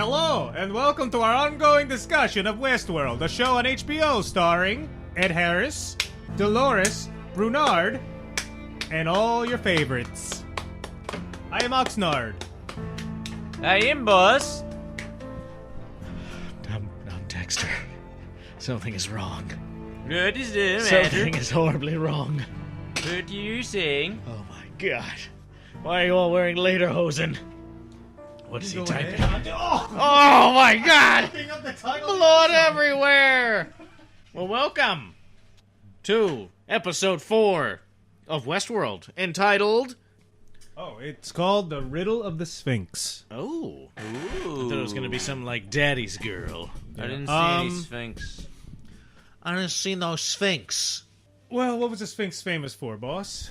Hello, and welcome to our ongoing discussion of Westworld, a show on HBO starring Ed Harris, Dolores, Brunard, and all your favorites. I am Oxnard. I am boss. I'm Dexter. Something is wrong. What is the Something matter? is horribly wrong. What are you saying? Oh my god. Why are you all wearing lederhosen? What is he typing? Oh my god! Blood everywhere! Well, welcome to episode 4 of Westworld, entitled... Oh, it's called The Riddle of the Sphinx. Oh. Ooh. I thought it was going to be something like Daddy's Girl. I didn't see any Sphinx. I didn't see no Sphinx. Well, what was the Sphinx famous for, boss?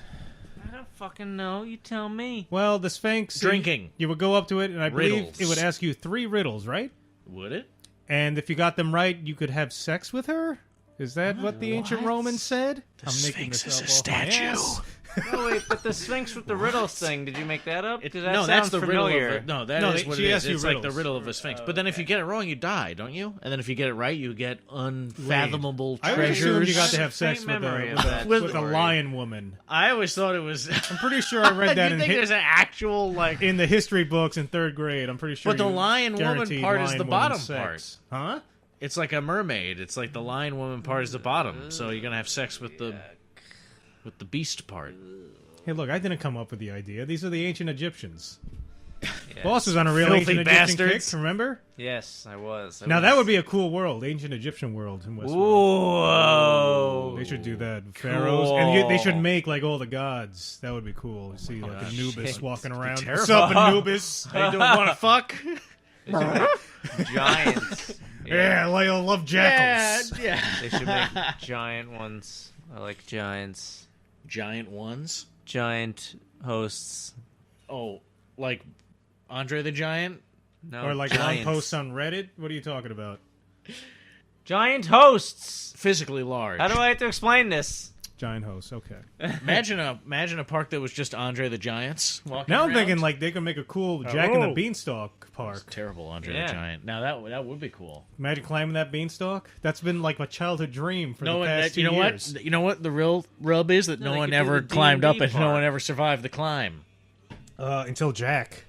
I don't fucking know. You tell me. Well, the Sphinx... Drinking. You would go up to it, and I believe Riddles. it would ask you 3 riddles, right? Would it? And if you got them right, you could have sex with her? Is that what the ancient Romans said? The Sphinx is a statue. Oh wait, but the Sphinx with the riddles thing. Did you make that up? 'Cause that No, that's sounds the familiar. riddle of no, that No, is what she it asks is. you It's like the riddles. riddle of a Sphinx. But then if you get it wrong, you die, don't you? And then if you get it right, you get unfathomable I always assumed treasures. you got to have Faint sex memory of with that a story. lion woman. I always thought it was... I'm pretty sure I read that you in, think there's an actual, like... in the history books in 3rd grade. I'm pretty sure. But the you lion woman guaranteed part is lion the woman bottom sex. Huh? It's like a mermaid. It's like the lion woman part is the bottom. So you're going to have sex with the beast part. Hey, look, I didn't come up with the idea. These are the ancient Egyptians. Yes. Boss was on a real Filthy ancient Egyptian bastards. kick, remember? Yes, I was. Now that would be a cool world, ancient Egyptian world in Westworld. Whoa. They should do that. Pharaohs, and they should Cool. make like all the gods. That would be cool. You see like Anubis shit. walking around. terrible. What's up, Anubis? They don't want to fuck? Giants. Yeah, I love jackals. Yeah. They should make giant ones. I like giants. Giant ones? Giant hosts. Oh, like Andre the Giant? No, Or like long giants. posts on Reddit. What are you talking about? Giant hosts. Physically large. How do I have to explain this? Giant hosts. Okay. Imagine a park that was just Andre the Giant's walking Now I'm around. thinking like they could make a cool Jack and the Beanstalk park. Terrible Andre Yeah. the Giant. Now that would be cool. Imagine climbing that beanstalk. That's been like my childhood dream for the past 2 you know years. what? You know what the real rub is that No, no they one could do ever the climbed up D&D and no park. one ever survived the climb. Until Jack.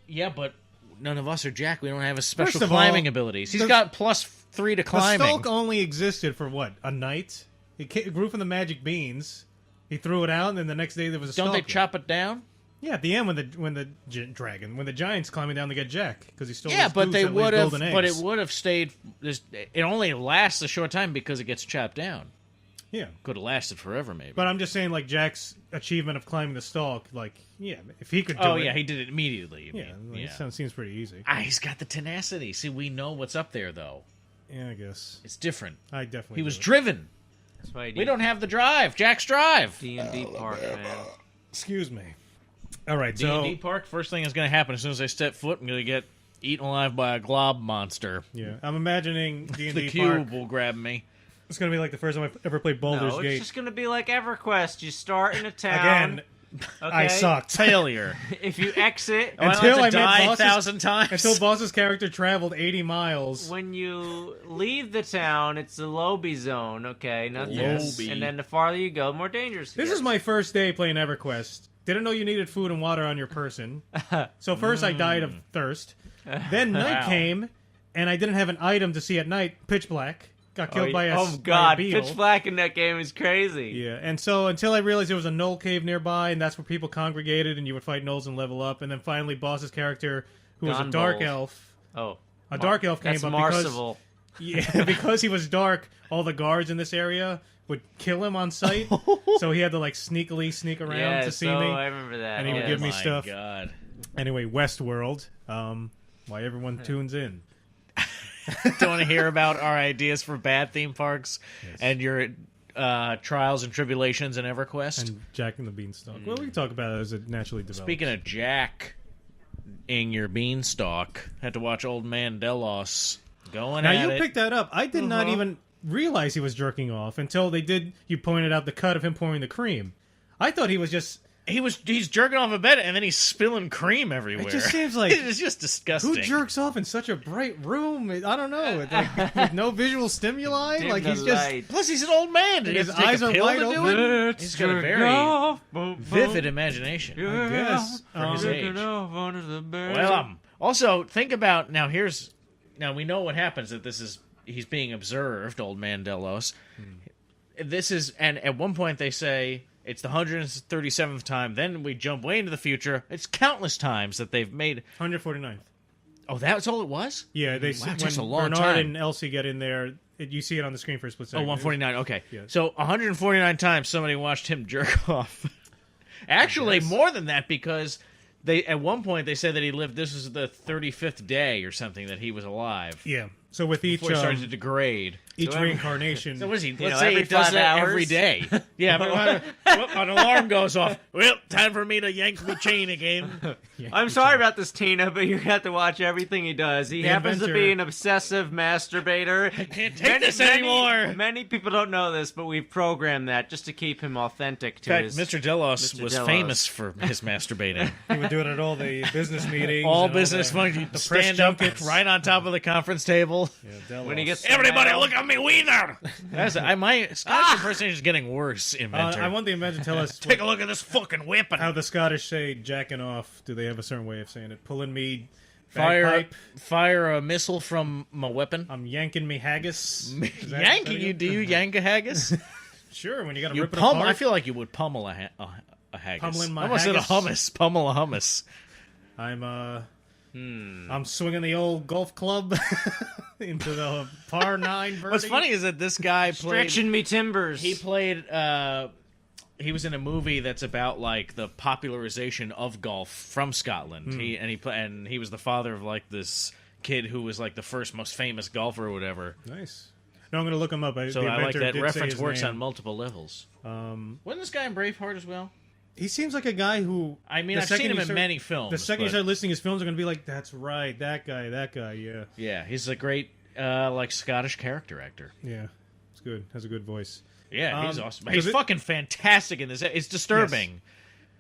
Yeah, but none of us are Jack. We don't have his special First of climbing all, abilities. He's the- got +3 to The climbing. stalk only existed for what? A night? It grew from the magic beans. He threw it out, and then the next day there was a Don't stalk. they chop it down? Yeah, at the end when the giant's climbing down to get Jack because he stole. Yeah, his but goose they that lays would have. golden But eggs. it would have stayed. It only lasts a short time because it gets chopped down. Yeah, Could have lasted forever, maybe. but I'm just saying, like Jack's achievement of climbing the stalk, like if he could do it. oh yeah, he did it immediately. you Yeah, mean. like, yeah. seems pretty easy. He's got the tenacity. See, we know what's up there, though. Yeah, I guess It's different. I definitely. He was do. driven. That's why We don't have the drive. Jack's drive. D&D park, man. Excuse me. All right, D&D so park. First thing is going to happen as soon as I step foot, I'm going to get eaten alive by a glob monster. yeah, I'm imagining The D&D cube park. will grab me. It's gonna be like the first time I ever played Baldur's No, it's Gate. just gonna be like EverQuest. You start in a town. Again, okay? I sucked. Failure. If you exit, Until I met die bosses- 1,000 times. Until Boss's character traveled 80 miles. when you leave the town, it's the Lobby zone. Okay, nothing. Yes. Lobby. And then the farther you go, the more dangerous. it This gets. is my first day playing EverQuest. Didn't know you needed food and water on your person. So first I died of thirst. Then night Wow. came, and I didn't have an item to see at night. Pitch black. Got killed by a oh by a god, beetle. pitch black in that game is crazy. Yeah, and so until I realized there was a knoll cave nearby, and that's where people congregated, and you would fight gnolls and level up, and then finally Boss's character, who was a dark Gondol. elf, Oh, a dark elf came that's up because Marcival. yeah, because he was dark, all the guards in this area would kill him on sight, so he had to like sneakily sneak around Yeah, to see so me. I remember that. And he would yes. give me my stuff. God. Anyway, Westworld, why everyone tunes in. Don't want to hear about our ideas for bad theme parks and your trials and tribulations in EverQuest? And Jack and the Beanstalk. Well, we can talk about it as it naturally develops. Speaking of Jack in your beanstalk, had to watch old man Delos going now at you it. picked that up. I did not even realize he was jerking off until you pointed out the cut of him pouring the cream. I thought he was just He's jerking off a bed and then he's spilling cream everywhere. It just seems like it's just disgusting. who jerks off in such a bright room? I don't know. Like, with no visual stimuli. Dim Like the he's just. light. Plus, he's an old man. Did he His have to take eyes a are pill wide to do open. it? He's got a very vivid imagination. I guess. For his age. Well, Well, also think about now. Now we know what happens. That he's being observed, old man Delos. This is, and at one point they say it's the 137th time. Then we jump way into the future. It's countless times that they've made. 149th. Oh, that's all it was? Yeah, they Wow, it when takes a long Bernard time. and Elsie get in there, you see it on the screen for a split Oh, second. 149. Okay. Yeah. So 149 times somebody watched him jerk off. Actually, more than that, because at one point they said that he lived. This was the 35th day or something that he was alive. Yeah. So with each Before he started to degrade. each reincarnation, So what is he? You Let's know, say every he does 5 that hours? every day. Yeah, but an alarm goes off. Well, time for me to yank the chain again. I'm sorry about this, Tina, but you have to watch everything he does. He The happens to inventor- be an obsessive masturbator. I can't take this anymore. Many people don't know this, but we've programmed that just to keep him authentic to In fact, his... Mr. Delos Mr. was Delos. famous for his masturbating. he would do it at all the business meetings, All and business the functions. press Stand up junkets. right on top of the conference table. Yeah, Delos. When he gets Everybody, mad. look at me, wiener! My Scottish impersonation is getting worse, Inventor. I want the inventor to tell us Take a look at this fucking whipping. how the Scottish say jacking off. Do they have a certain way of saying it? Pulling me Fire, bagpipe. a missile from my weapon. I'm yanking me haggis. Is that- Yanking you? Do you yank a haggis? Sure, when you got to You rip it pummel. apart. I feel like you would pummel a haggis. Pummeling my I almost said a haggis. hummus. Pummel a hummus. I'm swinging the old golf club into the par 9 birdie. What's funny is that this guy played. Stretching me timbers. He played. He was in a movie that's about like the popularization of golf from Scotland. And he was the father of like this kid who was like the first most famous golfer or whatever. Nice. No, I'm going to look him up. So the I like inventor that did say reference his works name. on multiple levels. Wasn't this guy in Braveheart as well? He seems like a guy who... I mean, the I've second seen him you in start- many films. The second you but- start listening his films, are going to be like, that's right, that guy, yeah. Yeah, he's a great like Scottish character actor. Yeah, it's good. Has a good voice. Yeah, he's awesome. does He's it- fucking fantastic in this. It's disturbing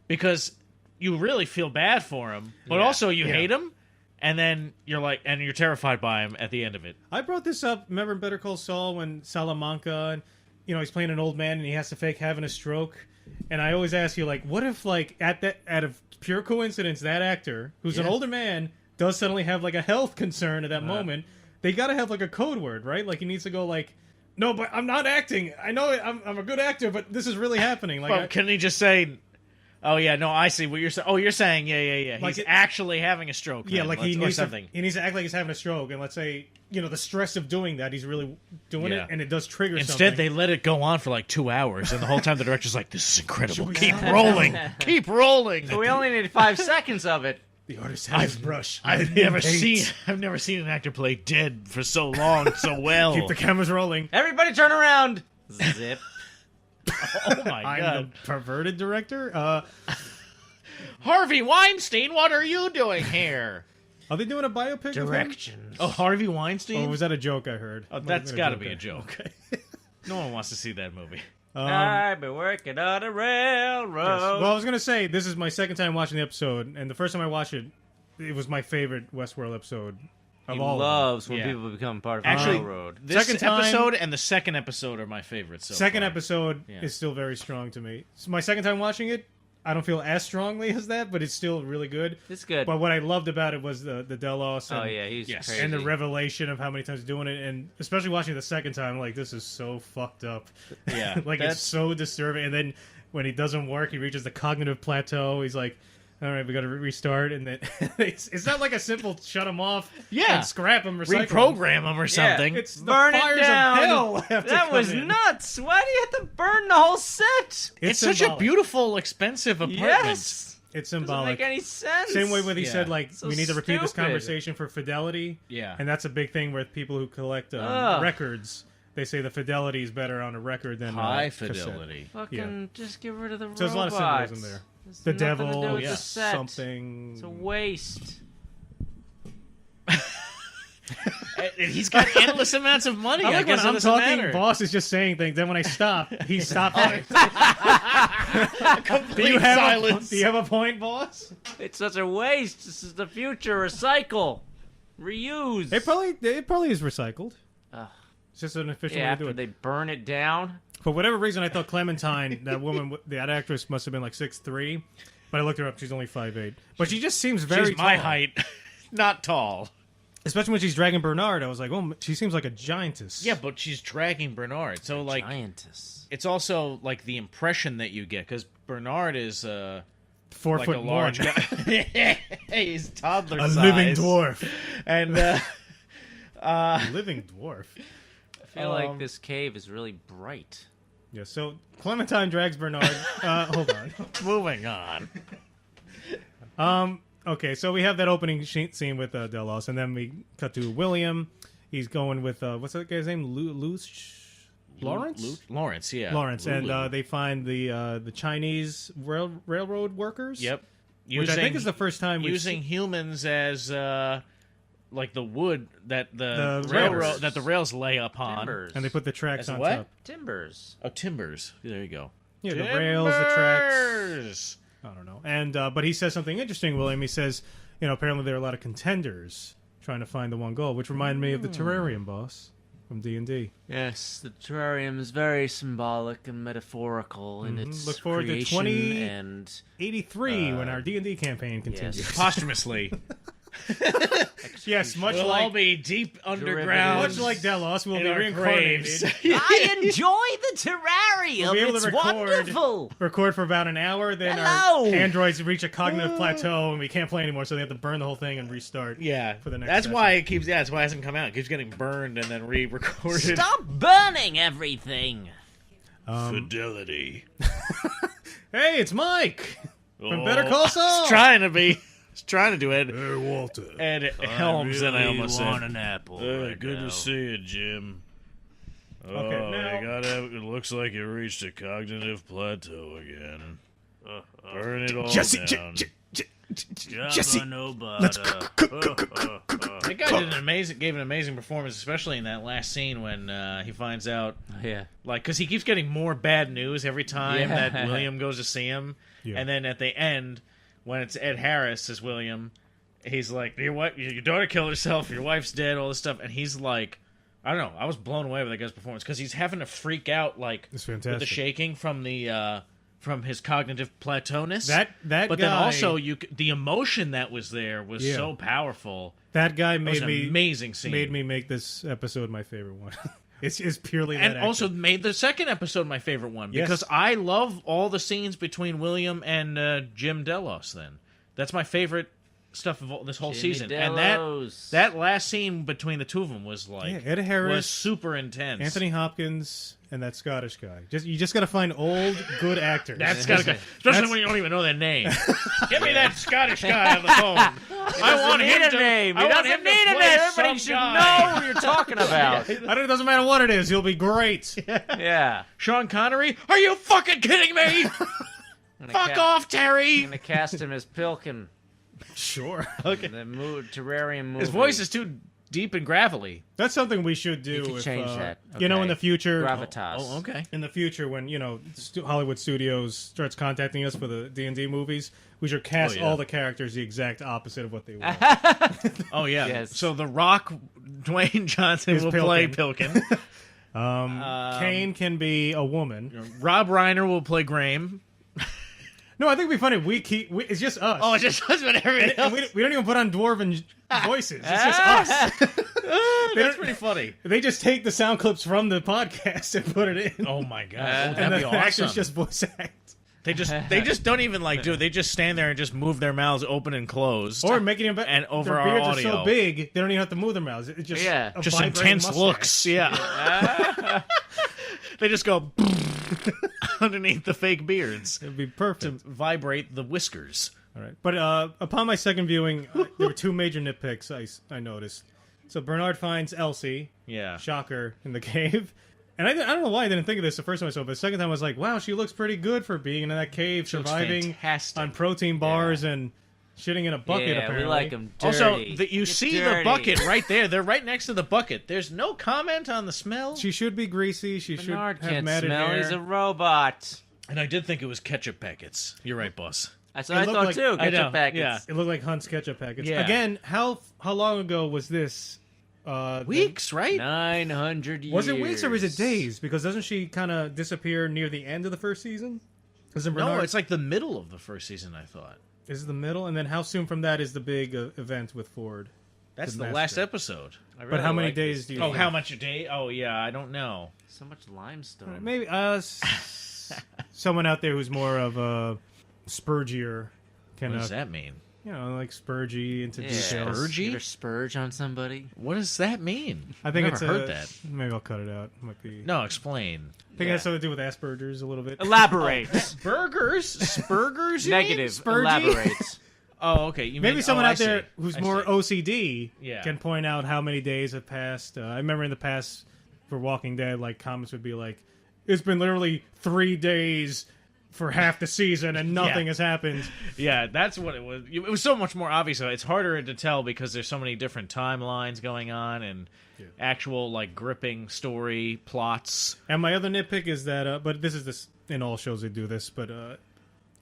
because you really feel bad for him, but Yeah. also you Yeah. hate him, and then you're terrified by him at the end of it. I brought this up, remember in Better Call Saul when Salamanca, and he's playing an old man and he has to fake having a stroke? And I always ask you, like, what if, like, out of pure coincidence, that actor, who's an older man, does suddenly have, like, a health concern at that moment? They gotta have, like, a code word, right? Like, he needs to go, like, no, but I'm not acting. I know I'm a good actor, but this is really happening. Like, Well, can he just say, "Oh yeah, no, I see what you're saying"? Oh, you're saying, yeah. Like He's it- actually having a stroke. yeah, then, like or he needs something. to act like he's having a stroke, and let's say, the stress of doing that, he's really doing Yeah. it, and it does trigger Instead, something. they let it go on for like 2 hours, and the whole time the director's like, "This is incredible. Keep rolling, keep rolling." So we only need 5 seconds of it. The artist has his brush. I've never seen an actor play dead for so long, so well. Keep the cameras rolling. Everybody turn around. Zip. Oh my I'm god, the perverted director. Harvey Weinstein, what are you doing here? Are they doing a biopic of him? Directions. Oh, Harvey Weinstein? Or was that a joke I heard? Oh, Might have that's been got to be a joke. joke. No one wants to see that movie. I've been working on a railroad. Yes. Well, I was gonna say this is my second time watching the episode, and the first time I watched it, it was my favorite Westworld episode of He all. loves when Yeah. people become part of Actually, the railroad. This Second time- episode and the second episode are my favorites. So Second far. episode Yeah. is still very strong to me. It's my second time watching it. I don't feel as strongly as that, but it's still really good. It's good. But what I loved about it was the Delos and, Oh yeah, he's Yes. crazy. and the revelation of how many times he's doing it, and especially watching it the second time, like, this is so fucked up. Yeah, Like, that's- it's so disturbing. And then when he doesn't work, he reaches the cognitive plateau. He's like, all right, we got to restart. And then it's not like a simple shut him off and scrap him, recycle him. reprogram them or something. It's the Burn fires it down. of hell have to That come was in. nuts. Why do you have to burn the whole set? It's such a symbolic. beautiful, expensive apartment. Yes. It's Doesn't symbolic. make any sense. Same way when he Yeah. said, like, So we need to repeat this stupid. conversation for fidelity. Yeah. And that's a big thing with people who collect Ugh. records. They say the fidelity is better on a record than High cassette. fidelity. Fucking just get rid of the So there's a lot of robots. symbolism there. There's The nothing to do devil, with the set. something. It's a waste. And he's got endless amounts of money. I like when guess it I'm doesn't talking, matter. boss is just saying things. Then when I stop, he stops. Complete silence. Do you have a point, boss? It's such a waste. This is the future. Recycle. Reuse. It probably is recycled. Ugh. It's just an efficient way Yeah, to do after it. they burn it down. For whatever reason, I thought Clementine, that actress, must have been like 6'3", but I looked her up. She's only 5'8". But she just seems very She's my tall. height, not tall. Especially when she's dragging Bernard, I was like, oh, she seems like a giantess. Yeah, but she's dragging Bernard, so like Giantess. it's also like the impression that you get because Bernard is 4 like foot a large one. guy. He's toddler A size. living dwarf. And Living dwarf. I feel like this cave is really bright. Yeah, so Clementine drags Bernard. Hold on. moving on. Okay, so we have that opening scene with Delos, and then we cut to William. He's going with, what's that guy's name? Lawrence? Lawrence, yeah. Lawrence, Lulu. and they find the Chinese railroad workers. Yep. Which I think is the first time we've using humans as like the wood that the The railroad rails. that the rails lay upon. Timbers. And they put the tracks As on what? top. Timbers. Oh, timbers. There you go. Yeah, the rails, the tracks. Timbers! I don't know. And but he says something interesting, William. He says, apparently there are a lot of contenders trying to find the one goal, which reminded me of the Terrarium boss from D&D. Yes, the terrarium is very symbolic and metaphorical in its Look forward to creation 20 and 83 when our D&D campaign continues. yes. Posthumously. Yes, much We'll all like be deep underground. much like Delos, we'll in be our reincarnated. graves. I enjoy the terrarium. We'll be able to It's record. wonderful. Record for about an hour, then Hello! our androids reach a cognitive plateau and we can't play anymore, so they have to burn the whole thing and restart. Yeah, For the next that's session. why it keeps. Yeah, that's why it hasn't come out. It keeps getting burned and then re-recorded. Stop burning everything. Fidelity. Hey, it's Mike from Better Call Saul. He's trying to be. He's trying to do it. Hey, Walter. And Helms, and I almost said, an apple. Good to see you, Jim. Okay, now- It looks like you reached a cognitive plateau again. Burn it all Jesse, down. Jesse, let's that guy gave an amazing performance, especially in that last scene when he finds out, Yeah. like, because he keeps getting more bad news every time Yeah. that William goes to see him, Yeah. and then at the end, when it's Ed Harris as William, he's like, your daughter killed herself, your wife's dead, all this stuff, and he's like, I don't know, I was blown away with that guy's performance because he's having to freak out like It's with fantastic. the shaking from the from his cognitive plateauness. That but guy, then also the emotion that was there was Yeah. so powerful. that guy It was made an me amazing scene. made me make this episode my favorite one. it's purely that and actor. also made the second episode my favorite one Yes. because I love all the scenes between William and Jim Delos. Then that's my favorite stuff of this whole Jimmy season. Delos. And that last scene between the two of them was like Ed Harris, was super intense. Anthony Hopkins, and that Scottish guy. You just got to find old good actors. That's gotta go. Especially when you don't even know their name. Get me that Scottish guy on the phone. I want him to name. I He want doesn't him to need a play name. Everybody some should guy. know who you're talking about. It doesn't matter what it is. He'll be great. Yeah. Sean Connery? Are you fucking kidding me? Fuck off, Terry. I'm gonna cast him as Pilkin. Sure. Okay. The terrarium movie. His voice is too deep and gravelly. That's something we should do. You can if, change that. in Okay. the future. Gravitas. Oh, okay. In the future, when Hollywood Studios starts contacting us for the D&D movies, we should cast Oh, yeah. all the characters the exact opposite of what they were. Oh yeah. Yes. So The Rock, Dwayne Johnson Is will play Pilkin. Kane can be a woman. Rob Reiner will play Graham. No, I think it'd be funny. It's just us. Oh, it's just husband and everything and else. we don't even put on dwarven voices. It's just us. That's pretty funny. They just take the sound clips from the podcast and put it in. Oh my god, and that'd be the awesome. actors just voice act. They just don't even do it. They just stand there and just move their mouths open and closed. Or making them And over their our beards audio. are so big they don't even have to move their mouths. It's just Yeah. a just vibrating intense mustache. looks. Yeah. They just go underneath the fake beards It'd be to perfect. vibrate the whiskers. All right, but upon my second viewing, there were two major nitpicks I noticed. So Bernard finds Elsie, Yeah. shocker, in the cave. And I don't know why I didn't think of this the first time I saw it, but the second time I was like, wow, she looks pretty good for being in that cave, She looks surviving fantastic. on protein bars, and shitting in a bucket. Yeah, apparently. we like them dirty. Also, you Get see dirty. the bucket right there. They're right next to the bucket. There's no comment on the smell. She should be greasy. She Bernard should have can't matted smell. hair. He's a robot. And I did think it was ketchup packets. You're right, boss. That's what I looked thought like- too. I know, Ketchup packets. yeah. It looked like Hunt's ketchup packets. Yeah. Again, how long ago was this? Weeks, right? 900 years. Was it weeks or was it days? Because doesn't she kind of disappear near the end of the first season? Isn't No, Bernard? it's like the middle of the first season, I thought. Is it the middle? And then how soon from that is the big event with Ford? That's The the last master. episode. I But really how many like days this. do you? Oh, think? how much a day? Oh, yeah, I don't know. So much limestone. Maybe someone out there who's more of a spurgier can, What does that mean? like spurgy into Yeah. details. Spurgy? You ever spurge on somebody? What does that mean? I think I've it's never heard that. Maybe I'll cut it out. Might be. No, explain. I think it has something to do with Asperger's a little bit. Elaborate. Burgers? Spurgers? you mean? Negative. Spurgy? Elaborate. Oh, okay. You Maybe mean, someone I out there see. who's I more see. OCD Yeah. can point out how many days have passed. I remember in the past for Walking Dead, like comments would be like, "It's been literally 3 days for half the season and nothing has happened." Yeah, that's what it was. It was so much more obvious. It's harder to tell because there's so many different timelines going on and actual, like, gripping story plots. And my other nitpick is that, but this in all shows they do this, but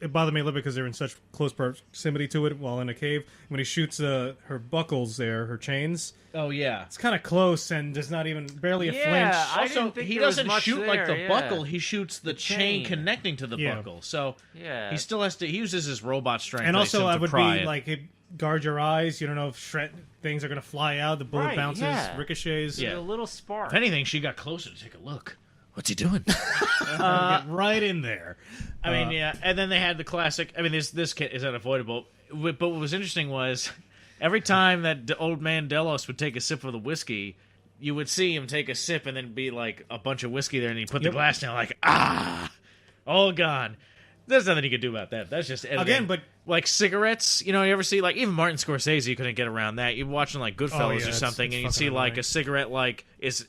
it bothered me a little bit because they're in such close proximity to it while in a cave. When he shoots her buckles there, her chains, Oh, yeah. it's kind of close and there's not even barely a Yeah, flinch. I Also, didn't think he there was doesn't much shoot like there, the yeah. buckle. He shoots the chain chain. connecting to the Yeah. buckle. So Yeah. he still has to. He uses his robot strength. And also, I would pry be it. like, hey, guard your eyes. You don't know if things are going to fly out. The bullet Right, bounces, yeah. ricochets. Yeah. A little spark. If anything, she got closer to take a look. What's he doing? Get right in there. I mean, yeah. And then they had the classic. I mean, this kid is unavoidable. But what was interesting was every time that the old man Delos would take a sip of the whiskey, you would see him take a sip and then be like a bunch of whiskey there, and he'd put the Yep. glass down like, all gone. There's nothing you could do about that. That's just editing. Again, but- like cigarettes, you ever see like even Martin Scorsese couldn't get around that. You're watching like Goodfellas Oh, yeah, or it's- something, it's and you fucking see like annoying. a cigarette like is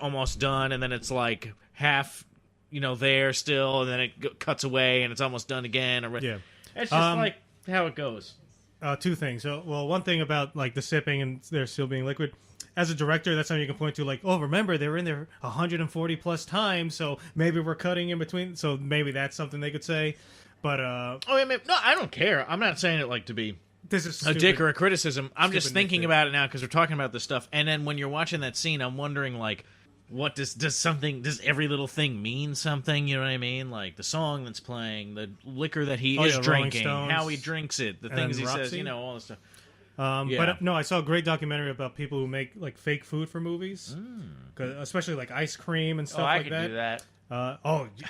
almost done, and then it's like half, there still, and then it cuts away, and it's almost done again. Or Yeah. it's just like how it goes. Two things. So, one thing about like the sipping and there still being liquid. As a director, that's something you can point to. Like, oh, remember they were in there 140 plus times, so maybe we're cutting in between. So maybe that's something they could say. But Oh, I mean, no, I don't care. I'm not saying it like to be this is a dick or a criticism. I'm just stupid thinking nitpick. about it now because we're talking about this stuff. And then when you're watching that scene, I'm wondering like, what does every little thing mean something? You know what I mean? Like the song that's playing, the liquor that he is Rolling drinking, Stones. how he drinks it, the And things then he says, Roxy? all this stuff. Yeah. But no, I saw a great documentary about people who make like fake food for movies, 'Cause especially like ice cream and stuff Oh, I like could that. do that.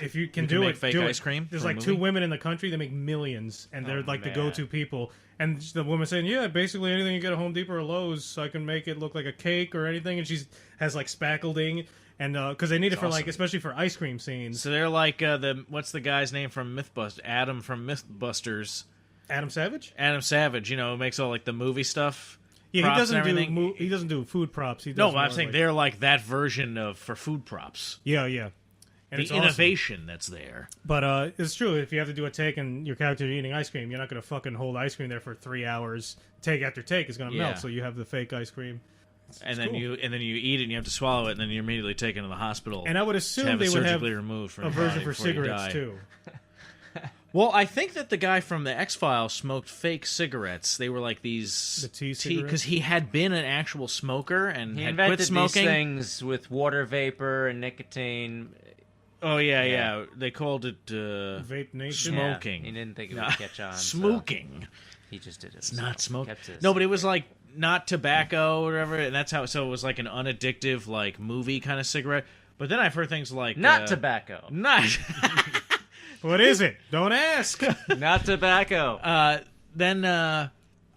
If you can You can do make it, fake do ice it. cream There's for a like two movie? women in the country that make millions, and they're like the man. go-to people. And the woman saying, "Yeah, basically anything you get at Home Depot or Lowe's, I can make it look like a cake or anything." And she has like spackling, and because they need it for like, awesome. especially for ice cream scenes. So they're like what's the guy's name from Mythbusters? Adam from Mythbusters. Adam Savage? Adam Savage, who makes all like the movie stuff. Yeah, props he doesn't and do everything. he doesn't do food props. He does No, but I'm more saying like- they're like that version for food props. yeah. And The it's awesome. innovation that's there. But it's true. If you have to do a take and your character's eating ice cream, you're not going to fucking hold ice cream there for 3 hours. Take after take is going to Yeah. melt. So you have the fake ice cream. And then cool. you eat it and you have to swallow it and then you're immediately taken to the hospital. And I would to assume have they it would have surgically removed from a your version body for before you cigarettes die. too. Well, I think that the guy from the X-Files smoked fake cigarettes. They were like these The tea cigarettes? because he had been an actual smoker and He had invented quit smoking. these things with water vapor and nicotine. Oh yeah. They called it Vape Nation. Smoking. Yeah, he didn't think it Nah, would catch on. so smoking. he just did it. It's not smoking. Kept it No, but it was like not tobacco or whatever, and that's how. So it was like an unaddictive, like movie kind of cigarette. But then I've heard things like Not tobacco. not. What is it? Don't ask. Not tobacco. Then I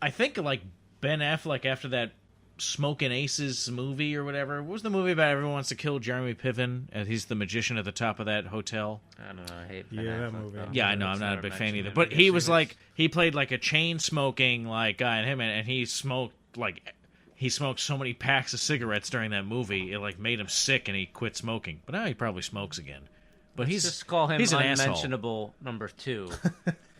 think like Ben Affleck after that Smoking Aces movie or whatever. What was the movie about everyone wants to kill Jeremy Piven and he's the magician at the top of that hotel? I don't know. I hate Yeah, Ben that Affleck, movie. though. Yeah, I know. I'm It's not a never big fan mentioned either. him. But I guess he was is. like he played like a chain smoking like guy in him, and he smoked like he smoked so many packs of cigarettes during that movie it like made him sick and he quit smoking. But now he probably smokes again. But Let's just call him he's an asshole. unmentionable number 2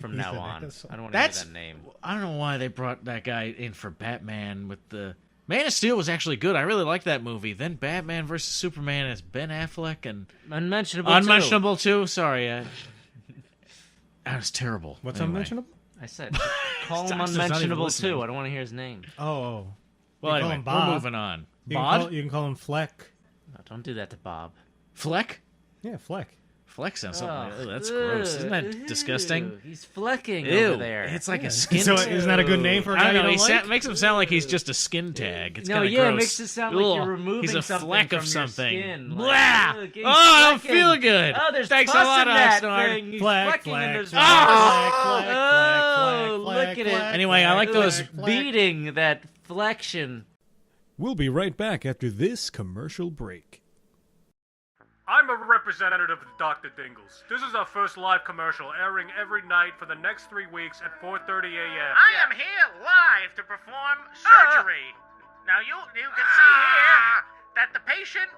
from now on. asshole. I don't want to hear that name. I don't know why they brought that guy in for Batman with the... Man of Steel was actually good. I really liked that movie. Then Batman vs. Superman as Ben Affleck and... Unmentionable too. Sorry. That was terrible. What's Anyway. unmentionable? I said, call him Dexter's not even unmentionable listening. too. I don't want to hear his name. Oh. Well, You call anyway, him Bob. we're moving on. You Bod? can call him Fleck. No, don't do that to Bob. Fleck? Yeah, Fleck. Fleck sounds something like Ugh. that's gross. Isn't that Ew. disgusting? He's flecking Ew. over there. It's like Yeah. a skin So tag. isn't that a good name for a guy I don't know. you He don't like? makes him sound like he's just a skin tag. It's No, kind of yeah, gross. it makes it sound like you're Ugh. removing He's a something fleck from of your something. skin. Blah! Like, ugh, he's Oh, I don't flecking. feel good. Oh, there's Thanks pus a lot, in that Oxnard. thing. He's Fleck, flecking and fleck, there's fleck, pus. fleck, fleck, Oh, fleck, look fleck, at it. fleck, Anyway, I like fleck, those fleck. Beating that flexion. We'll be right back after this commercial break. I'm a representative of Dr. Dingles. This is our first live commercial airing every night for the next 3 weeks at 4:30 a.m. I am here live to perform surgery. Now you can see here that the patient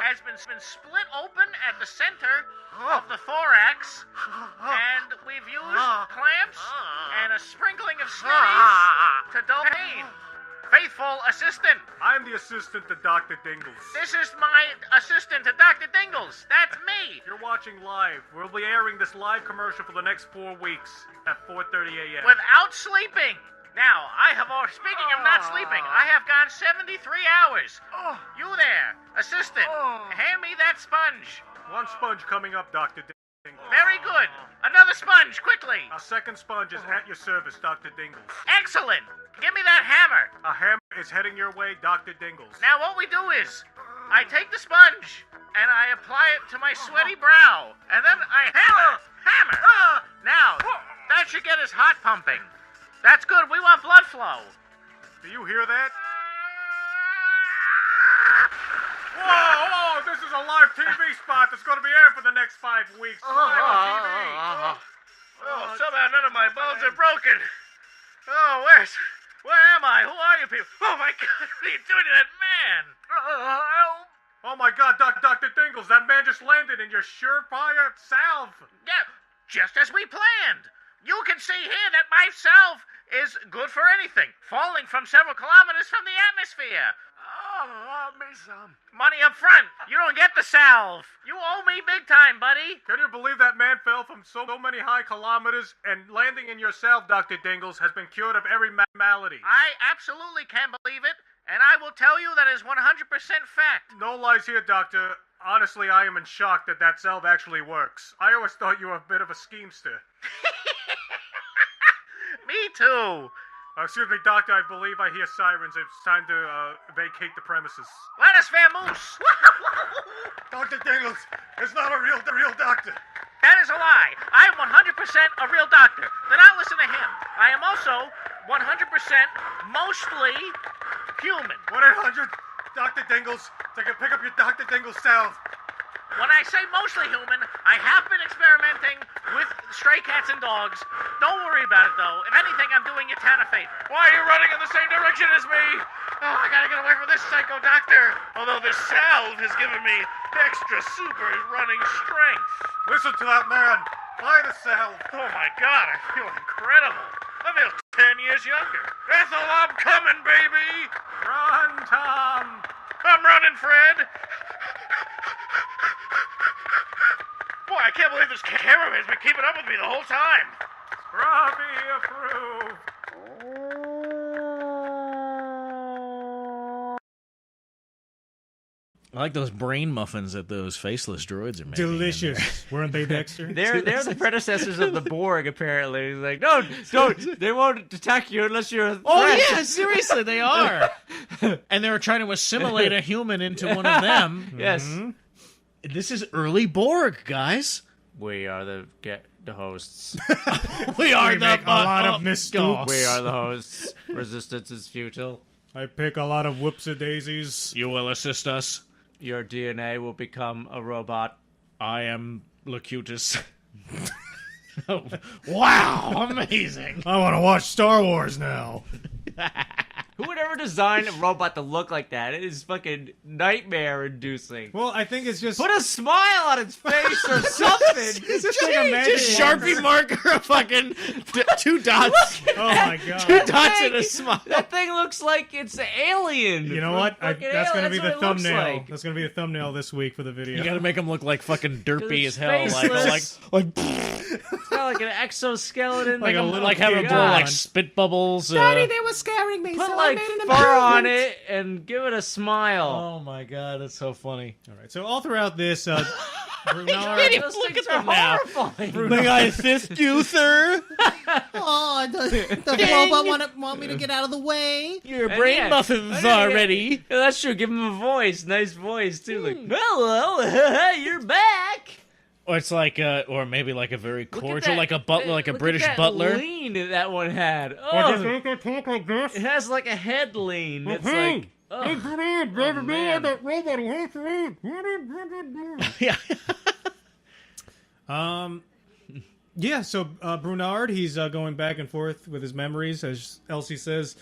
has been split open at the center of the thorax, and we've used clamps and a sprinkling of smitties to dull pain. Faithful assistant. I'm the assistant to Dr. Dingles. This is my assistant to Dr. Dingles. That's me. You're watching live. We'll be airing this live commercial for the next 4 weeks at 4:30 a.m. Without sleeping. Now, speaking of not sleeping, I have gone 73 hours. You there, assistant, hand me that sponge. One sponge coming up, Dr. Dingles. Very good. Another sponge, quickly. Our second sponge is at your service, Dr. Dingles. Excellent. Give me that hammer. A hammer is heading your way, Dr. Dingles. Now, what we do is, I take the sponge, and I apply it to my sweaty brow, and then I hammer. Now, that should get his heart pumping. That's good. We want blood flow. Do you hear that? Whoa, this is a live TV spot that's going to be aired for the next 5 weeks. Live on TV. Somehow none of my bones are broken. Where am I? Who are you people? Oh my God, what are you doing to that man? Oh my God, Dr. Dingles, that man just landed in your surefire salve. Yeah, just as we planned. You can see here that my salve is good for anything, falling from several kilometers from the atmosphere. Me some. Money up front. You don't get the salve. You owe me big time, buddy. Can you believe that man fell from so many high kilometers and landing in your salve, Dr. Dingles, has been cured of every malady? I absolutely can believe it, and I will tell you that is 100% fact. No lies here, Doctor. Honestly, I am in shock that salve actually works. I always thought you were a bit of a schemester. Me too. Excuse me, Doctor, I believe I hear sirens. It's time to vacate the premises. Let us vamoose. Dr. Dingles is not a real doctor. That is a lie. I am 100% a real doctor. Do not listen to him. I am also 100% mostly human. 1-800 Dr. Dingles to pick up your Dr. Dingles salve. When I say mostly human, I have been experimenting with stray cats and dogs. Don't worry about it, though. If anything, I'm doing your town a favor. Why are you running in the same direction as me? Oh, I gotta get away from this psycho doctor. Although this salve has given me extra super running strength. Listen to that man. Buy the salve. Oh my God, I feel incredible. I feel 10 years younger. Ethel, I'm coming, baby. Run, Tom. I'm running, Fred. Boy, I can't believe this cameraman's been keeping up with me the whole time. Robbie approved. I like those brain muffins that those faceless droids are making. Delicious. Weren't they, Dexter? They're the predecessors of the Borg, apparently. He's like, no, don't. They won't attack you unless you're a threat. Oh yeah, seriously, they are. And they were trying to assimilate a human into one of them. Yes. This is early Borg, guys. We are the hosts. We are We make a lot of mistakes. We are the hosts. Resistance is futile. I pick a lot of whoopsie-daisies. You will assist us. Your DNA will become a robot. I am Locutus. Wow, amazing. I want to watch Star Wars now. Who would ever Whoever designed a robot to look like that, it is fucking nightmare-inducing. Well, I think it's just... Put a smile on its face or something. just like a magic Just wand. Sharpie marker a fucking 2 dots. Oh my god. 2 dots and a smile. That thing looks like it's an alien. You know what? Fucking That's alien. gonna be the That's what it looks thumbnail. like. That's gonna be the thumbnail this week for the video. You gotta make him look like fucking derpy as It's hell. faceless. Like It's got like an exoskeleton. Like a little like having him kid. blow like God. spit bubbles. were scaring me, Put like fur on it and give it a smile. Oh my god, that's so funny. All right. So all throughout this, Brunard, Those Look things at are them now. horrifying. May I assist you, sir? Oh, does the robot want me to get out of the way? Your And brain yeah, muffins yeah, are yeah. ready. Yeah, that's true. Give him a voice, nice voice too. Like, hello, you're back. Or it's like, or maybe like a very Look at cordial, that- like a butler, like a look at British that butler. Lean that one had. or Oh, just make it talk like this. it has like a head lean. It's like, oh, Brunard, man. that robot who hates me. Yeah. Yeah, so Brunard, he's going back and forth with his memories. As Elsie says,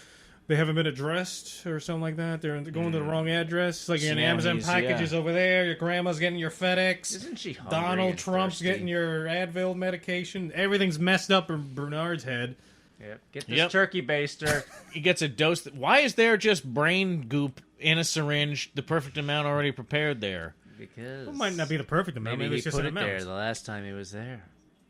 they haven't been addressed or something like that. They're going to the wrong address. It's like your Yeah, Amazon he's- packages yeah. over there. Your grandma's getting your FedEx. isn't she hungry Donald and Trump's thirsty? getting your Advil medication. Everything's messed up in Brunard's head. Yep. Get this Yep. turkey baster. He gets a dose. Why is there just brain goop in a syringe, the perfect amount already prepared there? Because It might not be the perfect amount. maybe Maybe he it's just put an it there amount. the last time he was there.